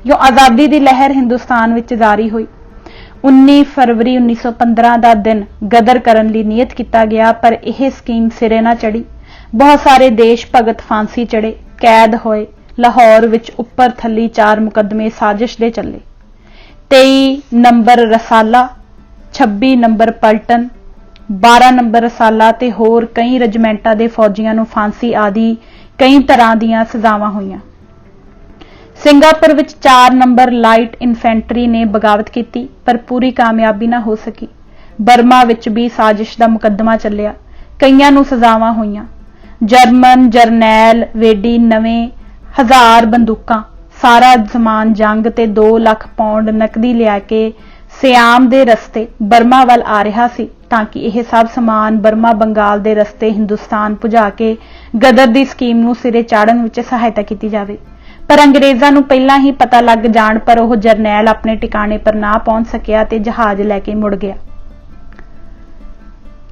ਜੋ ਆਜ਼ਾਦੀ ਦੀ ਲਹਿਰ ਹਿੰਦੁਸਤਾਨ ਵਿੱਚ ਜਾਰੀ ਹੋਈ। 19 ਫਰਵਰੀ 1915 ਦਾ ਦਿਨ ਗਦਰ ਕਰਨ ਲਈ ਨਿਯਤ ਕੀਤਾ ਗਿਆ, ਪਰ ਇਹ ਸਕੀਮ ਸਿਰੇ ਨਾ ਚੜੀ। ਬਹੁਤ ਸਾਰੇ ਦੇਸ਼ ਭਗਤ ਫਾਂਸੀ ਚੜੇ, ਕੈਦ ਹੋਏ। ਲਾਹੌਰ ਵਿੱਚ ਉੱਪਰ ਥੱਲੀ 4 ਮੁਕੱਦਮੇ ਸਾਜ਼ਿਸ਼ ਦੇ ਚੱਲੇ। 23 ਨੰਬਰ ਰਸਾਲਾ, 26 ਨੰਬਰ ਪਲਟਨ, 12 ਨੰਬਰ ਰਸਾਲਾ ਤੇ ਹੋਰ ਕਈ ਰੈਜੀਮੈਂਟਾਂ ਦੇ ਫੌਜੀਆਂ ਨੂੰ ਫਾਂਸੀ ਆਦਿ ਕਈ ਤਰ੍ਹਾਂ ਦੀਆਂ ਸਜ਼ਾਵਾਂ ਹੋਈਆਂ। ਸਿੰਗਾਪੁਰ ਵਿੱਚ 4 ਨੰਬਰ ਲਾਈਟ ਇਨਫੈਂਟਰੀ ਨੇ ਬਗਾਵਤ ਕੀਤੀ, ਪਰ ਪੂਰੀ ਕਾਮਯਾਬੀ ਨਾ ਹੋ ਸਕੀ। ਬਰਮਾ ਵਿੱਚ ਵੀ ਸਾਜ਼ਿਸ਼ ਦਾ ਮੁਕੱਦਮਾ ਚੱਲਿਆ, ਕਈਆਂ ਨੂੰ ਸਜ਼ਾਵਾਂ ਹੋਈਆਂ। ਜਰਮਨ ਜਰਨੈਲ ਵੇਡੀ ਨਵੇਂ 1000 ਬੰਦੂਕਾਂ, ਸਾਰਾ ਸਮਾਨ ਜੰਗ ਤੇ 2 ਲੱਖ ਪਾਉਂਡ ਨਕਦੀ ਲਿਆ ਕੇ ਸਿਆਮ ਦੇ ਰਸਤੇ ਬਰਮਾ ਵੱਲ ਆ ਰਿਹਾ ਸੀ, ਤਾਂ ਕਿ ਇਹ ਸਭ ਸਮਾਨ ਬਰਮਾ ਬੰਗਾਲ ਦੇ ਰਸਤੇ ਹਿੰਦੁਸਤਾਨ ਪੁਜਾ ਕੇ ਗਦਰ ਦੀ ਸਕੀਮ ਨੂੰ ਸਿਰੇ ਚਾੜਨ ਵਿੱਚ ਸਹਾਇਤਾ ਕੀਤੀ ਜਾਵੇ। ਪਰ ਅੰਗਰੇਜ਼ਾਂ ਨੂੰ ਪਹਿਲਾਂ ਹੀ ਪਤਾ ਲੱਗ ਜਾਣ ਪਰ ਉਹ ਜਰਨੈਲ ਆਪਣੇ ਟਿਕਾਣੇ ਪਰ ਨਾ ਪਹੁੰਚ ਸਕਿਆ ਤੇ ਜਹਾਜ਼ ਲੈ ਕੇ ਮੁੜ ਗਿਆ।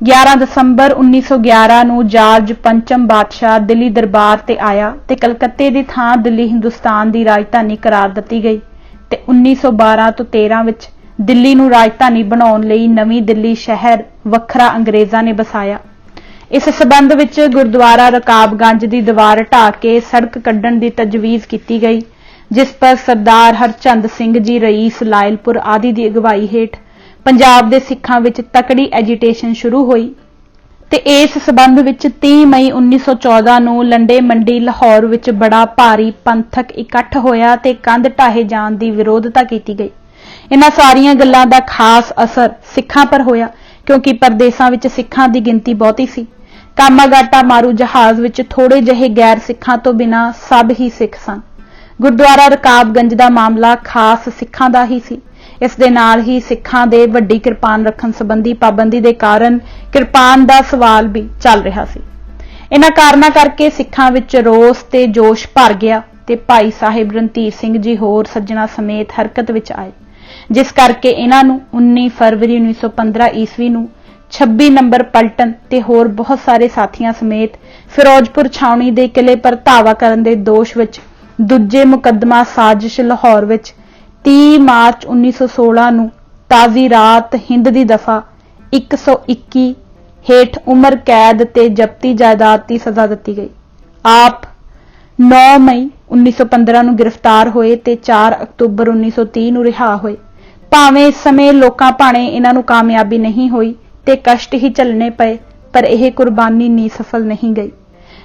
11 ਦਸੰਬਰ 1911 ਨੂੰ ਜਾਰਜ ਪੰਚਮ ਬਾਦਸ਼ਾਹ ਦਿੱਲੀ ਦਰਬਾਰ ਤੇ ਆਇਆ ਤੇ ਕਲਕੱਤੇ ਦੀ ਥਾਂ ਦਿੱਲੀ ਹਿੰਦੁਸਤਾਨ ਦੀ ਰਾਜਧਾਨੀ ਕਰਾਰ ਦਿੱਤੀ ਗਈ ਤੇ 1912 ਤੋਂ 13 ਵਿੱਚ ਦਿੱਲੀ ਨੂੰ ਰਾਜਧਾਨੀ ਬਣਾਉਣ ਲਈ ਨਵੀਂ ਦਿੱਲੀ ਸ਼ਹਿਰ ਵੱਖਰਾ ਅੰਗਰੇਜ਼ਾਂ ਨੇ ਵਸਾਇਆ। ਇਸ ਸਬੰਧ ਵਿੱਚ ਗੁਰਦੁਆਰਾ ਰਕਾਬਗੰਜ ਦੀ ਦੀਵਾਰ ਢਾਹ ਕੇ ਸੜਕ ਕੱਢਣ ਦੀ ਤਜਵੀਜ਼ ਕੀਤੀ ਗਈ, ਜਿਸ ਪਰ ਸਰਦਾਰ ਹਰਚੰਦ ਸਿੰਘ ਜੀ ਰਈਸ ਲਾਇਲਪੁਰ ਆਦਿ ਦੀ ਅਗਵਾਈ ਹੇਠ ਪੰਜਾਬ ਦੇ ਸਿੱਖਾਂ ਵਿੱਚ ਤਕੜੀ ਐਜੀਟੇਸ਼ਨ ਸ਼ੁਰੂ ਹੋਈ ਤੇ ਇਸ ਸਬੰਧ ਵਿੱਚ 30 ਮਈ 1914 ਨੂੰ ਲੰਡੇ ਮੰਡੀ ਲਾਹੌਰ ਵਿੱਚ ਬੜਾ ਭਾਰੀ ਪੰਥਕ ਇਕੱਠ ਹੋਇਆ ਤੇ ਕੰਧ ਢਾਹੇ ਜਾਣ ਦੀ ਵਿਰੋਧਤਾ ਕੀਤੀ ਗਈ। ਇਹਨਾਂ ਸਾਰੀਆਂ ਗੱਲਾਂ ਦਾ ਖਾਸ ਅਸਰ ਸਿੱਖਾਂ ਪਰ ਹੋਇਆ, ਕਿਉਂਕਿ ਪਰਦੇਸਾਂ ਵਿੱਚ ਸਿੱਖਾਂ ਦੀ ਗਿਣਤੀ ਬਹੁਤੀ ਸੀ। ਕਾਮਾਗਾਟਾ ਮਾਰੂ ਜਹਾਜ਼ ਵਿੱਚ ਥੋੜੇ ਜਿਹੇ ਗੈਰ ਸਿੱਖਾਂ ਤੋਂ ਬਿਨਾਂ ਸਭ ਹੀ ਸਿੱਖ ਸਨ। ਗੁਰਦੁਆਰਾ ਰਕਾਬਗੰਜ ਦਾ ਮਾਮਲਾ ਖਾਸ ਸਿੱਖਾਂ ਦਾ ਹੀ ਸੀ। ਇਸ ਦੇ ਨਾਲ ਹੀ ਸਿੱਖਾਂ ਦੇ ਵੱਡੀ ਕਿਰਪਾਨ ਰੱਖਣ ਸੰਬੰਧੀ ਪਾਬੰਦੀ ਦੇ ਕਾਰਨ ਕਿਰਪਾਨ ਦਾ ਸਵਾਲ ਵੀ ਚੱਲ ਰਿਹਾ ਸੀ। ਇਹਨਾਂ ਕਾਰਨਾਂ ਕਰਕੇ ਸਿੱਖਾਂ ਵਿੱਚ ਰੋਸ ਤੇ ਜੋਸ਼ ਭਰ ਗਿਆ ਤੇ ਭਾਈ ਸਾਹਿਬ ਰਣਧੀਰ ਸਿੰਘ ਜੀ ਹੋਰ ਸੱਜਣਾ ਸਮੇਤ ਹਰਕਤ ਵਿੱਚ ਆਏ, ਜਿਸ ਕਰਕੇ ਇਹਨਾਂ ਨੂੰ 19 ਫਰਵਰੀ 1915 ਈਸਵੀ ਨੂੰ 26 ਨੰਬਰ ਪਲਟਨ ਤੇ ਹੋਰ ਬਹੁਤ ਸਾਰੇ ਸਾਥੀਆਂ ਸਮੇਤ ਫਿਰੋਜ਼ਪੁਰ ਛਾਉਣੀ ਦੇ ਕਿਲੇ ਪਰ ਧਾਵਾ ਕਰਨ ਦੇ ਦੋਸ਼ ਵਿੱਚ ਦੂਜੇ ਮੁਕੱਦਮਾ ਸਾਜ਼ਿਸ਼ ਲਾਹੌਰ ਵਿੱਚ 30 ਮਾਰਚ 1916 ਨੂੰ ਤਾਜ਼ੀ ਰਾਤ ਹਿੰਦ ਦੀ ਦਫਾ 121 ਹੇਠ ਉਮਰ ਕੈਦ ਤੇ ਜ਼ਬਤੀ ਜਾਇਦਾਦ ਦੀ ਸਜ਼ਾ ਦਿੱਤੀ ਗਈ। ਆਪ 9 ਮਈ 1915 ਨੂੰ ਗ੍ਰਿਫਤਾਰ ਹੋਏ ਤੇ 4 ਅਕਤੂਬਰ 1930 ਨੂੰ ਰਿਹਾ ਹੋਏ। ਭਾਵੇਂ ਇਸ ਸਮੇਂ ਲੋਕਾਂ ਭਾਣੇ ਇਹਨਾਂ ਨੂੰ ਕਾਮਯਾਬੀ ਨਹੀਂ ਹੋਈ ਤੇ ਕਸ਼ਟ ਹੀ ਝੱਲਣੇ ਪਏ, ਪਰ ਇਹ ਕੁਰਬਾਨੀ ਨੀ ਸਫਲ ਨਹੀਂ ਗਈ।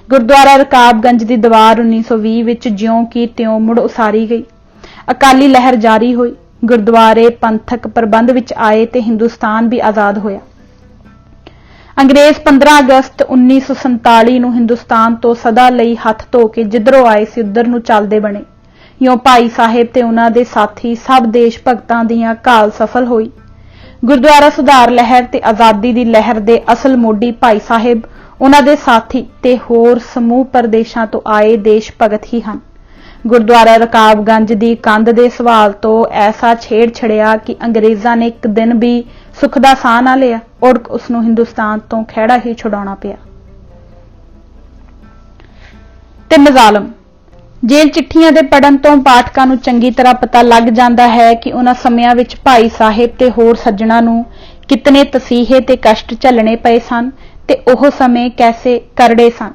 ਗੁਰਦੁਆਰਾ ਰਕਾਬਗੰਜ ਦੀ ਦੀਵਾਰ 1920 ਵਿੱਚ ਜਿਉਂ ਕਿ ਤਿਉਂ ਮੁੜ ਉਸਾਰੀ ਗਈ। ਅਕਾਲੀ ਲਹਿਰ ਜਾਰੀ ਹੋਈ, ਗੁਰਦੁਆਰੇ ਪੰਥਕ ਪ੍ਰਬੰਧ ਵਿੱਚ ਆਏ ਤੇ ਹਿੰਦੁਸਤਾਨ ਵੀ ਆਜ਼ਾਦ ਹੋਇਆ। ਅੰਗਰੇਜ਼ 15 ਅਗਸਤ 1947 ਨੂੰ ਹਿੰਦੁਸਤਾਨ ਤੋਂ ਸਦਾ ਲਈ ਹੱਥ ਧੋ ਕੇ ਜਿੱਧਰੋਂ ਆਏ ਸੀ ਉੱਧਰ ਨੂੰ ਚੱਲਦੇ ਬਣੇ। ਇਉਂ ਭਾਈ ਸਾਹਿਬ ਤੇ ਉਹਨਾਂ ਦੇ ਸਾਥੀ ਸਭ ਦੇਸ਼ ਭਗਤਾਂ ਦੀਆਂ ਘਾਲ ਸਫਲ ਹੋਈ। ਗੁਰਦੁਆਰਾ ਸੁਧਾਰ ਲਹਿਰ ਤੇ ਆਜ਼ਾਦੀ ਦੀ ਲਹਿਰ ਦੇ ਅਸਲ ਮੋਢੀ ਭਾਈ ਸਾਹਿਬ, ਉਹਨਾਂ ਦੇ ਸਾਥੀ ਤੇ ਹੋਰ ਸਮੂਹ ਪ੍ਰਦੇਸ਼ਾਂ ਤੋਂ ਆਏ ਦੇਸ਼ ਭਗਤ ਹੀ ਹਨ। ਗੁਰਦੁਆਰਾ ਰਕਾਬਗੰਜ ਦੀ ਕੰਧ ਦੇ ਸਵਾਲ ਤੋਂ ਐਸਾ ਛੇੜ ਛੜਿਆ ਕਿ ਅੰਗਰੇਜ਼ਾਂ ਨੇ ਇੱਕ ਦਿਨ ਵੀ ਸੁੱਖ ਦਾ ਸਾਹ ਨਾ ਲਿਆ ਔਰ ਉਸ ਨੂੰ ਹਿੰਦੁਸਤਾਨ ਤੋਂ ਖਹਿੜਾ ਹੀ ਛੁਡਾਉਣਾ ਪਿਆ। ਤੇ ਮਜ਼ਾਲਮ ਜੇਲ੍ਹ ਚਿੱਠੀਆਂ ਦੇ ਪੜ੍ਹਨ ਤੋਂ ਪਾਠਕਾਂ ਨੂੰ ਚੰਗੀ ਤਰ੍ਹਾਂ ਪਤਾ ਲੱਗ ਜਾਂਦਾ ਹੈ ਕਿ ਉਹਨਾਂ ਸਮਿਆਂ ਵਿੱਚ ਭਾਈ ਸਾਹਿਬ ਤੇ ਹੋਰ ਸੱਜਣਾਂ ਨੂੰ ਕਿਤਨੇ ਤਸੀਹੇ ਤੇ ਕਸ਼ਟ ਝੱਲਣੇ ਪਏ ਸਨ ਤੇ ਉਹ ਸਮੇਂ ਕੈਸੇ ਕਰੜੇ ਸਨ।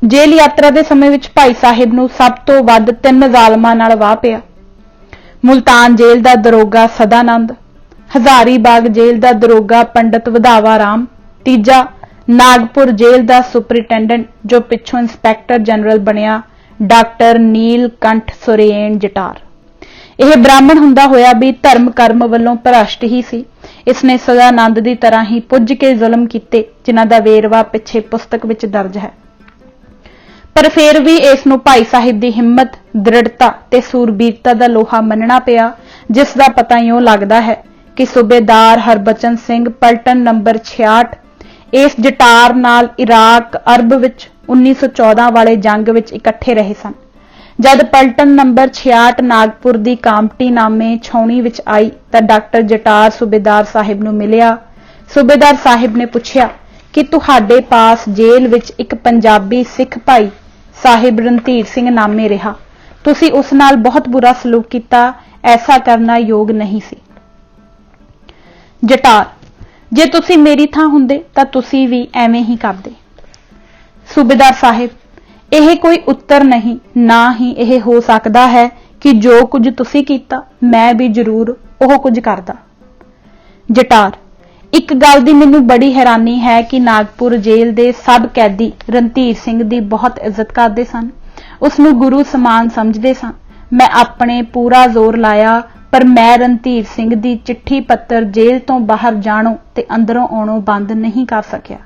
ਜੇਲ੍ਹ ਯਾਤਰਾ ਦੇ ਸਮੇਂ ਵਿੱਚ ਭਾਈ ਸਾਹਿਬ ਨੂੰ ਸਭ ਤੋਂ ਵੱਧ 3 ਜ਼ਾਲਮਾਂ ਨਾਲ ਵਾਹ ਪਿਆ। ਮੁਲਤਾਨ ਜੇਲ੍ਹ ਦਾ ਦਰੋਗਾ ਸਦਾਨੰਦ, ਹਜ਼ਾਰੀਬਾਗ ਜੇਲ੍ਹ ਦਾ ਦਰੋਗਾ ਪੰਡਤ ਵਧਾਵਾ ਰਾਮ, ਤੀਜਾ ਨਾਗਪੁਰ ਜੇਲ੍ਹ ਦਾ ਸੁਪਰਿੰਟੈਂਡੈਂਟ ਜੋ ਪਿੱਛੋਂ ਇੰਸਪੈਕਟਰ ਜਨਰਲ ਬਣਿਆ ਡਾਕਟਰ ਨੀਲਕੰਠ ਸੁਰੇਨ ਜਟਾਰ। ਇਹ ਬ੍ਰਾਹਮਣ ਹੁੰਦਾ ਹੋਇਆ ਵੀ ਧਰਮ ਕਰਮ ਵੱਲੋਂ ਭ੍ਰਸ਼ਟ ਹੀ ਸੀ। ਇਸਨੇ ਸਦਾਨੰਦ ਦੀ ਤਰ੍ਹਾਂ ਹੀ ਪੁੱਜ ਕੇ ਜ਼ੁਲਮ ਕੀਤੇ, ਜਿਨ੍ਹਾਂ ਦਾ ਵੇਰਵਾ ਪਿੱਛੇ ਪੁਸਤਕ ਵਿੱਚ ਦਰਜ ਹੈ। ਪਰ ਫਿਰ ਵੀ ਇਸ ਨੂੰ ਭਾਈ ਸਾਹਿਬ ਦੀ ਹਿੰਮਤ, ਦ੍ਰਿੜਤਾ ਤੇ ਸੂਰਬੀਰਤਾ ਦਾ ਲੋਹਾ ਮੰਨਣਾ ਪਿਆ, ਜਿਸ ਦਾ ਪਤਾ ਇਉਂ ਲੱਗਦਾ ਹੈ ਕਿ ਸੂਬੇਦਾਰ ਹਰਬਚਨ ਸਿੰਘ ਪਲਟਨ ਨੰਬਰ 66 ਇਸ ਜਟਾਰ ਨਾਲ ਇਰਾਕ ਅਰਬ ਵਿੱਚ 1914 ਵਾਲੇ ਜੰਗ ਵਿੱਚ ਇਕੱਠੇ ਰਹੇ ਸਨ। ਜਦ ਪਲਟਨ ਨੰਬਰ 66 ਨਾਗਪੁਰ ਦੀ ਕਾਮਟੀ ਨਾਮੇ ਛਾਉਣੀ ਵਿੱਚ ਆਈ ਤਾਂ ਡਾਕਟਰ ਜਟਾਰ ਸੂਬੇਦਾਰ ਸਾਹਿਬ ਨੂੰ ਮਿਲਿਆ। ਸੂਬੇਦਾਰ ਸਾਹਿਬ ਨੇ ਪੁੱਛਿਆ ਕਿ ਤੁਹਾਡੇ ਪਾਸ ਜੇਲ੍ਹ ਵਿੱਚ ਇੱਕ ਪੰਜਾਬੀ ਸਿੱਖ ਭਾਈ ਸਾਹਿਬ ਰਣਧੀਰ ਸਿੰਘ ਨਾਮੇ ਰਿਹਾ, ਤੁਸੀਂ ਉਸ ਨਾਲ ਬਹੁਤ ਬੁਰਾ ਸਲੂਕ ਕੀਤਾ, ਐਸਾ ਕਰਨਾ ਯੋਗ ਨਹੀਂ ਸੀ। ਜਟਾਰ, ਜੇ ਤੁਸੀਂ ਮੇਰੀ ਥਾਂ ਹੁੰਦੇ ਤਾਂ ਤੁਸੀਂ ਵੀ ਐਵੇਂ ਹੀ ਕਰਦੇ। ਸੂਬੇਦਾਰ ਸਾਹਿਬ, ਇਹ ਕੋਈ ਉੱਤਰ ਨਹੀਂ, ਨਾ ਹੀ ਇਹ ਹੋ ਸਕਦਾ ਹੈ ਕਿ ਜੋ ਕੁਝ ਤੁਸੀਂ ਕੀਤਾ ਮੈਂ ਵੀ ਜ਼ਰੂਰ ਉਹ ਕੁਝ ਕਰਦਾ। ਜਟਾਰ, ਇੱਕ ਗੱਲ ਦੀ ਮੈਨੂੰ ਬੜੀ ਹੈਰਾਨੀ ਹੈ ਕਿ ਨਾਗਪੁਰ ਜੇਲ੍ਹ ਦੇ ਸਭ ਕੈਦੀ ਰਣਧੀਰ ਸਿੰਘ ਦੀ ਬਹੁਤ ਇੱਜ਼ਤ ਕਰਦੇ ਸਨ, ਉਸ ਨੂੰ ਗੁਰੂ ਸਮਾਨ ਸਮਝਦੇ ਸਨ। ਮੈਂ ਆਪਣੇ ਪੂਰਾ ਜ਼ੋਰ ਲਾਇਆ, ਪਰ ਮੈਂ ਰਣਧੀਰ ਸਿੰਘ ਦੀ ਚਿੱਠੀ ਪੱਤਰ ਜੇਲ੍ਹ ਤੋਂ ਬਾਹਰ ਜਾਣੋਂ ਤੇ ਅੰਦਰੋਂ ਆਉਣੋਂ ਬੰਦ ਨਹੀਂ ਕਰ ਸਕਿਆ।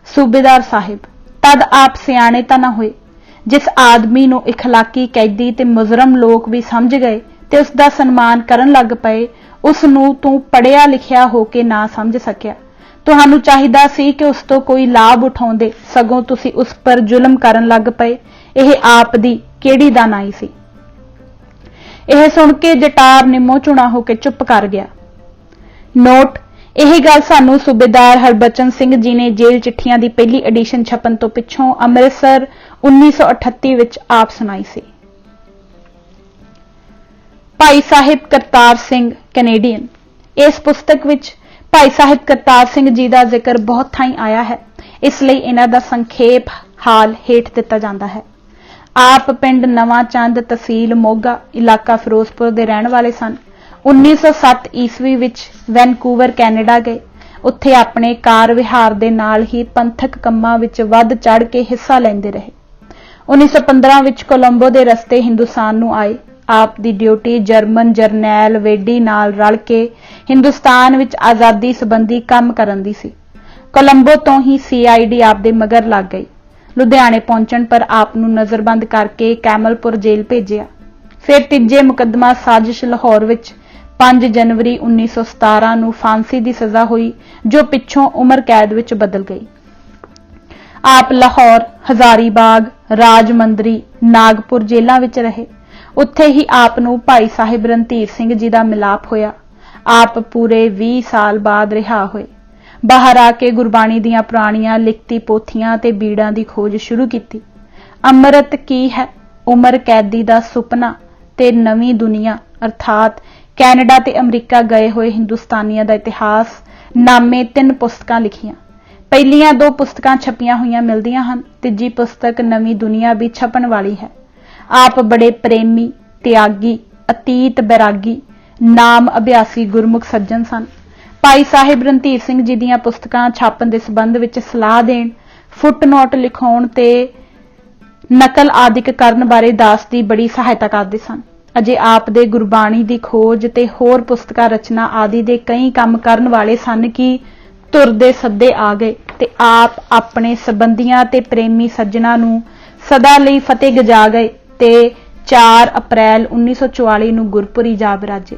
ਸੂਬੇਦਾਰ ਸਾਹਿਬ, ਤਦ ਆਪ ਸਿਆਣੇ ਤਾਂ ਨਾ ਹੋਏ। ਜਿਸ ਆਦਮੀ ਨੂੰ ਇਖਲਾਕੀ ਕੈਦੀ ਤੇ ਮੁਜਰਮ ਲੋਕ ਵੀ ਸਮਝ ਗਏ ਤੇ ਉਸ ਦਾ ਸਨਮਾਨ ਕਰਨ ਲੱਗ ਪਏ, ਉਸ ਨੂੰ ਤੂੰ ਪੜ੍ਹਿਆ ਲਿਖਿਆ ਹੋ ਕੇ ਨਾ ਸਮਝ ਸਕਿਆ। ਤੁਹਾਨੂੰ ਚਾਹੀਦਾ ਸੀ ਕਿ ਉਸ ਤੋਂ ਕੋਈ ਲਾਭ ਉਠਾਉਂਦੇ, ਸਗੋਂ ਤੁਸੀਂ ਉਸ ਪਰ ਜ਼ੁਲਮ ਕਰਨ ਲੱਗ ਪਏ। ਇਹ ਆਪ ਦੀ ਕਿਹੜੀ ਦਾਨਾਈ ਸੀ। ਇਹ ਸੁਣ ਕੇ ਜਟਾਰ ਨਿੰਮੋ ਚੂਣਾ ਹੋ ਕੇ ਚੁੱਪ ਕਰ ਗਿਆ। ਨੋਟ, ਇਹ ਗੱਲ ਸਾਨੂੰ ਸੂਬੇਦਾਰ ਹਰਬਚਨ ਸਿੰਘ ਜੀ ਨੇ ਜੇਲ੍ਹ ਚਿੱਠੀਆਂ ਦੀ ਪਹਿਲੀ ਐਡੀਸ਼ਨ ਛਪਣ ਤੋਂ ਪਿੱਛੋਂ ਅੰਮ੍ਰਿਤਸਰ 1938 ਵਿੱਚ ਆਪ ਸੁਣਾਈ ਸੀ। ਭਾਈ ਸਾਹਿਬ ਕਰਤਾਰ ਸਿੰਘ ਕੈਨੇਡੀਅਨ। ਇਸ ਪੁਸਤਕ ਵਿੱਚ ਭਾਈ ਸਾਹਿਬ ਕਰਤਾਰ ਸਿੰਘ ਜੀ ਦਾ ਜ਼ਿਕਰ ਬਹੁਤ ਥਾਈਂ ਆਇਆ ਹੈ, ਇਸ ਲਈ ਇਹਨਾਂ ਦਾ ਸੰਖੇਪ ਹਾਲ ਹੇਠ ਦਿੱਤਾ ਜਾਂਦਾ ਹੈ। ਆਪ ਪਿੰਡ ਨਵਾਂ ਚੰਦ, ਤਹਿਸੀਲ ਮੋਗਾ, ਇਲਾਕਾ ਫਿਰੋਜ਼ਪੁਰ ਦੇ ਰਹਿਣ ਵਾਲੇ ਸਨ। 1907 ਈਸਵੀ ਵਿੱਚ ਵੈਨਕੂਵਰ ਕੈਨੇਡਾ ਗਏ। ਉੱਥੇ ਆਪਣੇ ਕਾਰ ਵਿਹਾਰ ਦੇ ਨਾਲ ਹੀ ਪੰਥਕ ਕੰਮਾਂ ਵਿੱਚ ਵੱਧ ਚੜ੍ਹ ਕੇ ਹਿੱਸਾ ਲੈਂਦੇ ਰਹੇ। 1915 ਵਿੱਚ ਕੋਲੰਬੋ ਦੇ ਰਸਤੇ ਹਿੰਦੁਸਤਾਨ ਨੂੰ ਆਏ। ਆਪ ਦੀ ਡਿਊਟੀ ਜਰਮਨ ਜਰਨੈਲ ਵੇਡੀ ਨਾਲ ਰਲ ਕੇ ਹਿੰਦੁਸਤਾਨ ਵਿੱਚ ਆਜ਼ਾਦੀ ਸੰਬੰਧੀ ਕੰਮ ਕਰਨ ਦੀ ਸੀ। ਕੋਲੰਬੋ ਤੋਂ ਹੀ CID ਆਪ ਦੇ ਮਗਰ ਲੱਗ ਗਈ। ਲੁਧਿਆਣੇ ਪਹੁੰਚਣ ਪਰ ਆਪ ਨੂੰ ਨਜ਼ਰਬੰਦ ਕਰਕੇ ਕੈਮਲਪੁਰ ਜੇਲ੍ਹ ਭੇਜਿਆ। ਫਿਰ ਤੀਜੇ ਮੁਕੱਦਮਾ ਸਾਜ਼ਿਸ਼ ਲਾਹੌਰ ਵਿੱਚ 5 ਜਨਵਰੀ 1917 ਨੂੰ ਫਾਂਸੀ ਦੀ ਸਜ਼ਾ ਹੋਈ, ਜੋ ਪਿੱਛੋਂ ਉਮਰ ਕੈਦ ਵਿੱਚ ਬਦਲ ਗਈ। ਆਪ ਲਾਹੌਰ, ਹਜ਼ਾਰੀਬਾਗ, ਰਾਜਮੰਦਰੀ, ਨਾਗਪੁਰ ਜੇਲ੍ਹਾਂ ਵਿੱਚ ਰਹੇ। ਉੱਥੇ ਹੀ ਆਪ ਨੂੰ ਭਾਈ ਸਾਹਿਬ ਰਣਧੀਰ ਸਿੰਘ ਜੀ ਦਾ ਮਿਲਾਪ ਹੋਇਆ। ਆਪ ਪੂਰੇ 20 ਸਾਲ ਬਾਅਦ ਰਿਹਾ ਹੋਏ। ਬਾਹਰ ਆ ਕੇ ਗੁਰਬਾਣੀ ਦੀਆਂ ਪੁਰਾਣੀਆਂ ਲਿਖਤੀ ਪੋਥੀਆਂ ਤੇ ਬੀੜਾਂ ਦੀ ਖੋਜ ਸ਼ੁਰੂ ਕੀਤੀ। ਅੰਮ੍ਰਿਤ ਕੀ ਹੈ, ਉਮਰ ਕੈਦੀ ਦਾ ਸੁਪਨਾ ਤੇ ਨਵੀਂ ਦੁਨੀਆ ਅਰਥਾਤ ਕੈਨੇਡਾ ਤੇ ਅਮਰੀਕਾ ਗਏ ਹੋਏ ਹਿੰਦੁਸਤਾਨੀਆਂ ਦਾ ਇਤਿਹਾਸ ਨਾਮੇ 3 ਪੁਸਤਕਾਂ ਲਿਖੀਆਂ। ਪਹਿਲੀਆਂ 2 ਪੁਸਤਕਾਂ ਛਪੀਆਂ ਹੋਈਆਂ ਮਿਲਦੀਆਂ ਹਨ। ਤੀਜੀ ਪੁਸਤਕ ਨਵੀਂ ਦੁਨੀਆ ਵੀ ਛਪਣ ਵਾਲੀ ਹੈ। ਆਪ ਬੜੇ ਪ੍ਰੇਮੀ, ਤਿਆਗੀ, ਅਤੀਤ ਬੈਰਾਗੀ, ਨਾਮ ਅਭਿਆਸੀ ਗੁਰਮੁਖ ਸੱਜਣ ਸਨ। ਭਾਈ ਸਾਹਿਬ ਰਣਧੀਰ ਸਿੰਘ ਜੀ ਦੀਆਂ ਪੁਸਤਕਾਂ ਛਾਪਣ ਦੇ ਸੰਬੰਧ ਵਿੱਚ ਸਲਾਹ ਦੇਣ, ਫੁੱਟਨੋਟ ਲਿਖਾਉਣ ਤੇ ਨਕਲ ਆਦਿਕ ਕਰਨ ਬਾਰੇ ਦਾਸ ਦੀ ਬੜੀ ਸਹਾਇਤਾ ਕਰਦੇ ਸਨ। ਅਜੇ ਆਪ ਦੇ ਗੁਰਬਾਣੀ ਦੀ ਖੋਜ ਤੇ ਹੋਰ ਪੁਸਤਕਾਂ ਰਚਨਾ ਆਦਿ ਦੇ ਕਈ ਕੰਮ ਕਰਨ ਵਾਲੇ ਸਨ ਕਿ ਧੁਰ ਦੇ ਸੱਦੇ ਆ ਗਏ ਤੇ ਆਪ ਆਪਣੇ ਸੰਬੰਧੀਆਂ ਤੇ ਪ੍ਰੇਮੀ ਸੱਜਣਾ ਨੂੰ ਸਦਾ ਲਈ ਫਤਿਹ ਗਜਾ ਗਏ ਤੇ 4 ਅਪ੍ਰੈਲ 1944 ਨੂੰ ਗੁਰਪੁਰੀ ਜਾ ਬਿਰਾਜੇ।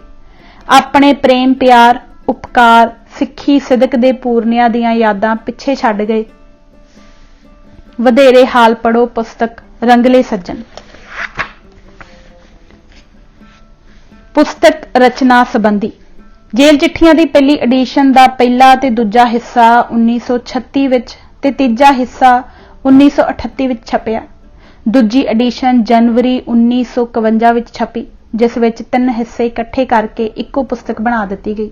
ਆਪਣੇ ਪ੍ਰੇਮ ਪਿਆਰ, ਉਪਕਾਰ, ਸਿੱਖੀ ਸਿਦਕ ਦੇ ਪੂਰਨਿਆਂ ਦੀਆਂ ਯਾਦਾਂ ਪਿੱਛੇ ਛੱਡ ਗਏ। ਵਧੇਰੇ ਹਾਲ ਪੜੋ ਪੁਸਤਕ ਰੰਗਲੇ ਸੱਜਣ। ਪੁਸਤਕ ਰਚਨਾ ਸੰਬੰਧੀ ਜੇਲ੍ਹ ਚਿੱਠੀਆਂ ਦੀ ਪਹਿਲੀ ਐਡੀਸ਼ਨ ਦਾ ਪਹਿਲਾ ਤੇ ਦੂਜਾ ਹਿੱਸਾ 1936 ਵਿੱਚ ਤੇ ਤੀਜਾ ਹਿੱਸਾ 1938 ਵਿੱਚ ਛਪਿਆ। ਦੂਜੀ ਐਡੀਸ਼ਨ ਜਨਵਰੀ 1951 ਵਿੱਚ ਛਪੀ, ਜਿਸ ਵਿੱਚ 3 ਹਿੱਸੇ ਇਕੱਠੇ ਕਰਕੇ ਇੱਕੋ ਪੁਸਤਕ ਬਣਾ ਦਿੱਤੀ ਗਈ।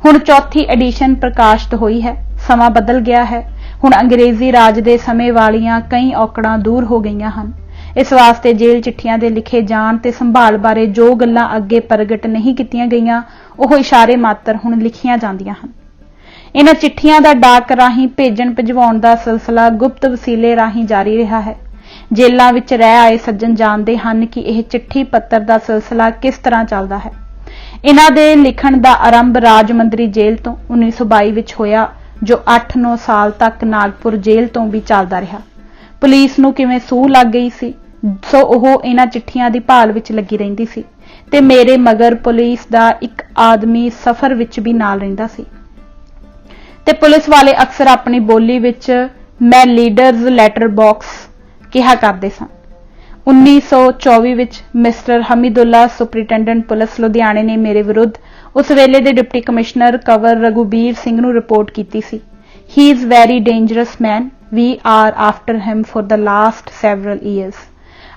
ਹੁਣ ਚੌਥੀ ਐਡੀਸ਼ਨ ਪ੍ਰਕਾਸ਼ਿਤ ਹੋਈ ਹੈ। ਸਮਾਂ ਬਦਲ ਗਿਆ ਹੈ। ਹੁਣ ਅੰਗਰੇਜ਼ੀ ਰਾਜ ਦੇ ਸਮੇਂ ਵਾਲੀਆਂ ਕਈ ਔਕੜਾਂ ਦੂਰ ਹੋ ਗਈਆਂ ਹਨ। ਇਸ ਵਾਸਤੇ ਜੇਲ੍ਹ ਚਿੱਠੀਆਂ ਦੇ ਲਿਖੇ ਜਾਣ ਤੇ ਸੰਭਾਲ ਬਾਰੇ ਜੋ ਗੱਲਾਂ ਅੱਗੇ ਪ੍ਰਗਟ ਨਹੀਂ ਕੀਤੀਆਂ ਗਈਆਂ, ਉਹ ਇਸ਼ਾਰੇ ਮਾਤਰ ਹੁਣ ਲਿਖੀਆਂ ਜਾਂਦੀਆਂ ਹਨ। ਇਹਨਾਂ ਚਿੱਠੀਆਂ ਦਾ ਡਾਕ ਰਾਹੀਂ ਭੇਜਣ ਭਿਜਵਾਉਣ ਦਾ ਸਿਲਸਿਲਾ ਗੁਪਤ ਵਸੀਲੇ ਰਾਹੀਂ ਜਾਰੀ ਰਿਹਾ ਹੈ। ਜੇਲ੍ਹਾਂ ਵਿੱਚ ਰਹਿ ਆਏ ਸੱਜਣ ਜਾਣਦੇ ਹਨ ਕਿ ਇਹ ਚਿੱਠੀ ਪੱਤਰ ਦਾ ਸਿਲਸਿਲਾ ਕਿਸ ਤਰ੍ਹਾਂ ਚੱਲਦਾ ਹੈ। ਇਹਨਾਂ ਦੇ ਲਿਖਣ ਦਾ ਆਰੰਭ ਰਾਜਮੰਦਰੀ ਜੇਲ੍ਹ ਤੋਂ 1922 ਵਿੱਚ ਹੋਇਆ, ਜੋ 8-9 ਸਾਲ ਤੱਕ ਨਾਗਪੁਰ ਜੇਲ੍ਹ ਤੋਂ ਵੀ ਚੱਲਦਾ ਰਿਹਾ। ਪੁਲਿਸ ਨੂੰ ਕਿਵੇਂ ਸੂਹ ਲੱਗ ਗਈ ਸੀ, ਸੋ ਉਹ ਇਹਨਾਂ ਚਿੱਠੀਆਂ ਦੀ ਭਾਲ ਵਿੱਚ ਲੱਗੀ ਰਹਿੰਦੀ ਸੀ ਤੇ ਮੇਰੇ ਮਗਰ ਪੁਲਿਸ ਦਾ ਇੱਕ ਆਦਮੀ ਸਫ਼ਰ ਵਿੱਚ ਵੀ ਨਾਲ ਰਹਿੰਦਾ ਸੀ ਤੇ ਪੁਲਿਸ ਵਾਲੇ ਅਕਸਰ ਆਪਣੀ ਬੋਲੀ ਵਿੱਚ ਮੈਂ ਲੀਡਰਜ਼ ਲੈਟਰ ਬਾਕਸ ਕਿਹਾ ਕਰਦੇ ਸਨ। 1924 ਵਿੱਚ ਮਿਸਟਰ ਹਮੀਦੁੱਲਾ ਸੁਪਰਿੰਟੈਂਡੈਂਟ ਪੁਲਿਸ ਲੁਧਿਆਣੇ ਨੇ ਮੇਰੇ ਵਿਰੁੱਧ ਉਸ ਵੇਲੇ ਦੇ ਡਿਪਟੀ ਕਮਿਸ਼ਨਰ ਕੰਵਰ ਰਘੁਬੀਰ ਸਿੰਘ ਨੂੰ ਰਿਪੋਰਟ ਕੀਤੀ ਸੀ। He is very dangerous man. We are after him for the last several years.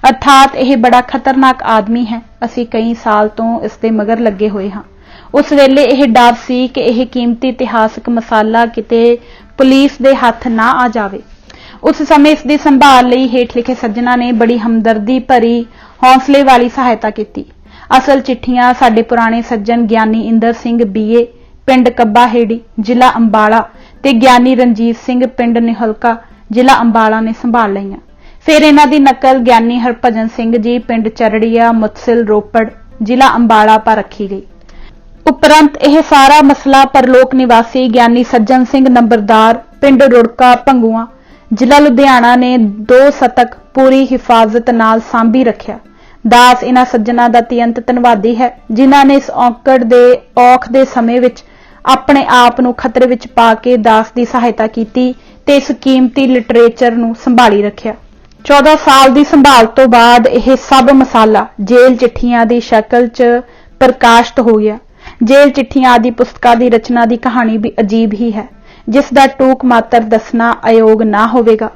अर्थात यह बड़ा खतरनाक आदमी है। असी कई साल तो इसके मगर लगे हुए हाँ। उस वेले यह डर सी कि यह कीमती इतिहासक मसाला किते पुलिस दे हथ ना आ जावे। उस समय इसकी संभाल लई हेठ लिखे सज्जना ने बड़ी हमदर्दी भरी हौसले वाली सहायता की। असल चिट्ठियां साडे पुराने सज्जन ज्ञानी इंदर सिंह बीए पिंड कब्बा हेड़ी जिला अंबाला ते ज्ञानी रणजीत सिंह पिंड निहलका जिला अंबाला ने संभाल लईयां। फिर इन्हां दी नकल ज्ञानी हरभजन सिंह जी पिंड चरड़िया मुतसिल रोपड़ जिला अंबाला पर रखी गई। उपरंत यह सारा मसला परलोक निवासी ज्ञानी सज्जन सिंह नंबरदार पिंड रुड़का भंगुआ जिला लुधियाना ने 2 शतक पूरी हिफाजत नाल सांभी रखिया। दास इन्हां सज्जना दा अत्यंत धन्नवादी है जिन्हां ने इस औकड़ दे औख दे समय विच अपने आप नूं खतरे विच पा के दास दी सहायता कीती ते इस कीमती लिटरेचर नूं संभाली रखिया। 14 साल दी संभाल तो बाद यह सब मसाला जेल चिट्ठियां दी शक्ल च प्रकाशित हो गया। जेल चिट्ठियां आदि पुस्तकां दी रचना दी कहानी भी अजीब ही है, जिसदा टूक मात्र दसना अयोग ना होवेगा।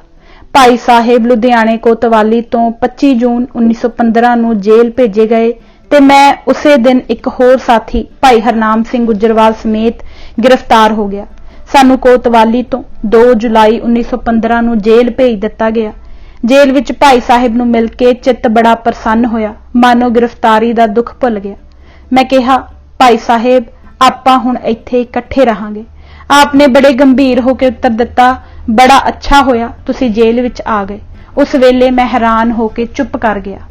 भाई साहेब लुधियाने कोतवाली तो 25 जून 1915 नूं जेल भेजे गए ते मैं उसे दिन एक होर साथी भाई हरनाम सिंह गुजरवाल समेत गिरफ्तार हो गया। सानू कोतवाली तो 2 जुलाई 1915 नूं जेल भेज दिता गया। जेल विच भाई साहिब नूं मिल के चित्त बड़ा प्रसन्न होया, मानो गिरफ्तारी दा दुख भुल गया। मैं कहा, भाई साहेब आपां हुण इत्थे इकट्ठे रहांगे। आपने बड़े गंभीर होकर उत्तर दिता, बड़ा अच्छा होया तुसी जेल विच आ गए। उस वेले मैं हैरान होकर चुप कर गया।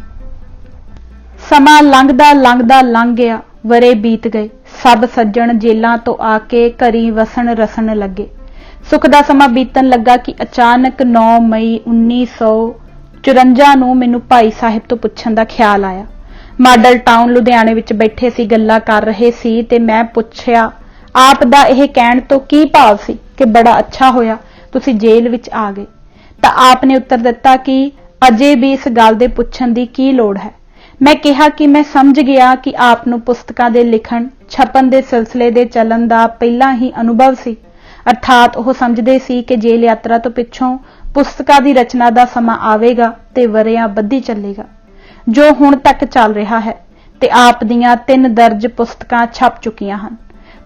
समा लंघदा लंघदा लंघ गया, वरे बीत गए। सब सज्जण जेलां तो आके घरी वसन रसन लगे। सुख दा समा बीतन लगा कि अचानक 9 मई 1954 नूं मैनूं भाई साहिब तो पुछण दा ख्याल आया। मॉडल टाउन लुधियाने विच बैठे सी, गल्लां कर रहे सी ते मैं पुछया, आप दा यह कहण तो की भाव सी कि बड़ा अच्छा होया तुसी जेल विच आ गए? तां आपने उत्तर दिता कि अजे भी इस गल दे पुछण दी की लोड़ है। मैं कहा कि मैं समझ गया कि आप नूं पुस्तकां दे लिखण छपन दे सिलसिले दे चलन दा पहलां ही अनुभव सी। अर्थात वह समझदे सी कि जेल यात्रा तो पिछों पुस्तकां दी रचना दा समा आवेगा ते वरियां बधी चलेगा, जो हुण तक चल रहा है ते आप दियां 3 दर्ज पुस्तकां छप चुकियां हन।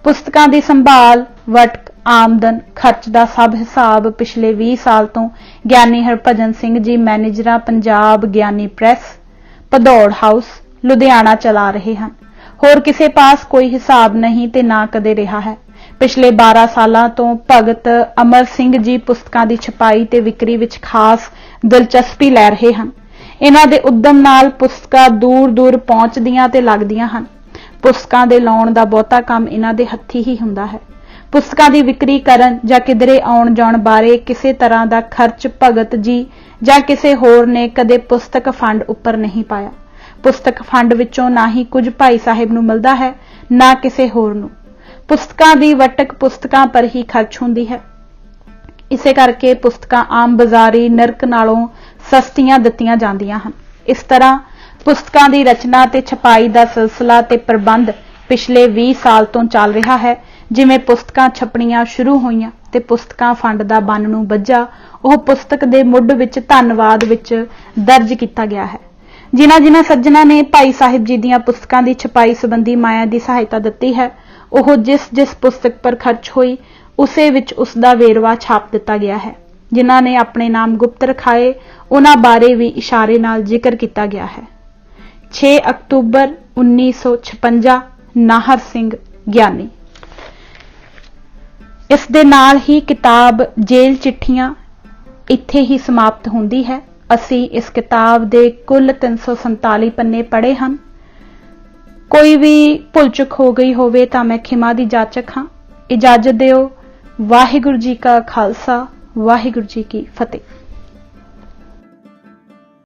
पुस्तकां दी संभाल, वटक, आमदन, खर्च दा सब हिसाब पिछले 20 साल तो ज्ञानी हरभजन सिंह जी मैनेजर पंजाब ज्ञानी प्रैस भदौड़ हाउस लुधियाना चला रहे हैं। होर किसे पास कोई हिसाब नहीं ते ना कदे रहा है। पिछले 12 सालां तो भगत अमर सिंह जी पुस्तकां दी छपाई ते विक्री विच खास दिलचस्पी लै रहे हैं। इन्हां दे उद्यम नाल पुस्तकां दूर दूर पहुंचदियां ते लगदियां हन। पुस्तकां दे लाउण दा बहुता काम इन्हां दे हत्थी ही हुंदा है। पुस्तकां दी विक्री करन जां किधरे आउण जाण बारे किसी तरह दा खर्च भगत जी जां किसी होर ने कदे पुस्तक फंड उपर नहीं पाया। पुस्तक फंड विचों ना ही कुछ भाई साहिब नूं मिलदा है, ना किसी होर नूं। पुस्तकां दी वटक पुस्तकां पर ही खर्च हुंदी है। इसे करके पुस्तकां आम बाजारी नरक नालों सस्तियां दित्तियां जांदियां हन। इस तरह पुस्तकां दी रचना ते छपाई दा सिलसिला ते प्रबंध पिछले 20 साल तो चल रहा है। जिवें पुस्तकां छपणियां शुरू होईयां ते पुस्तकां फंड दा बन नूं वज्जा, ओह पुस्तक दे मुੱਢ विच धन्नवाद विच दर्ज किया गया है। जिन्हां जिन्हां सज्जना ने भाई साहिब जी दीयां पुस्तकां दी छपाई संबंधी माया दी सहायता दित्ती है, ओह जिस जिस पुस्तक पर खर्च हुई उसे विच उसदा वेरवा छाप दिता गया है। जिन्हां ने अपने नाम गुप्त रखाए उन्हां बारे भी इशारे नाल जिक्र किया गया है। 6 अक्तूबर 1956 नाहर सिंह ज्ञानी। इस दे नाल ही किताब जेल चिट्ठियां इत्थे ही समाप्त हुंदी है। असी इस किताब दे कुल 347 पन्ने पढ़े हन। कोई भी भुल चुक हो गई होवे तां मैं खिमा दी जाचक हां। इजाजत दिओ। वाहिगुरू जी का खालसा, वाहिगुरू जी की फतेह।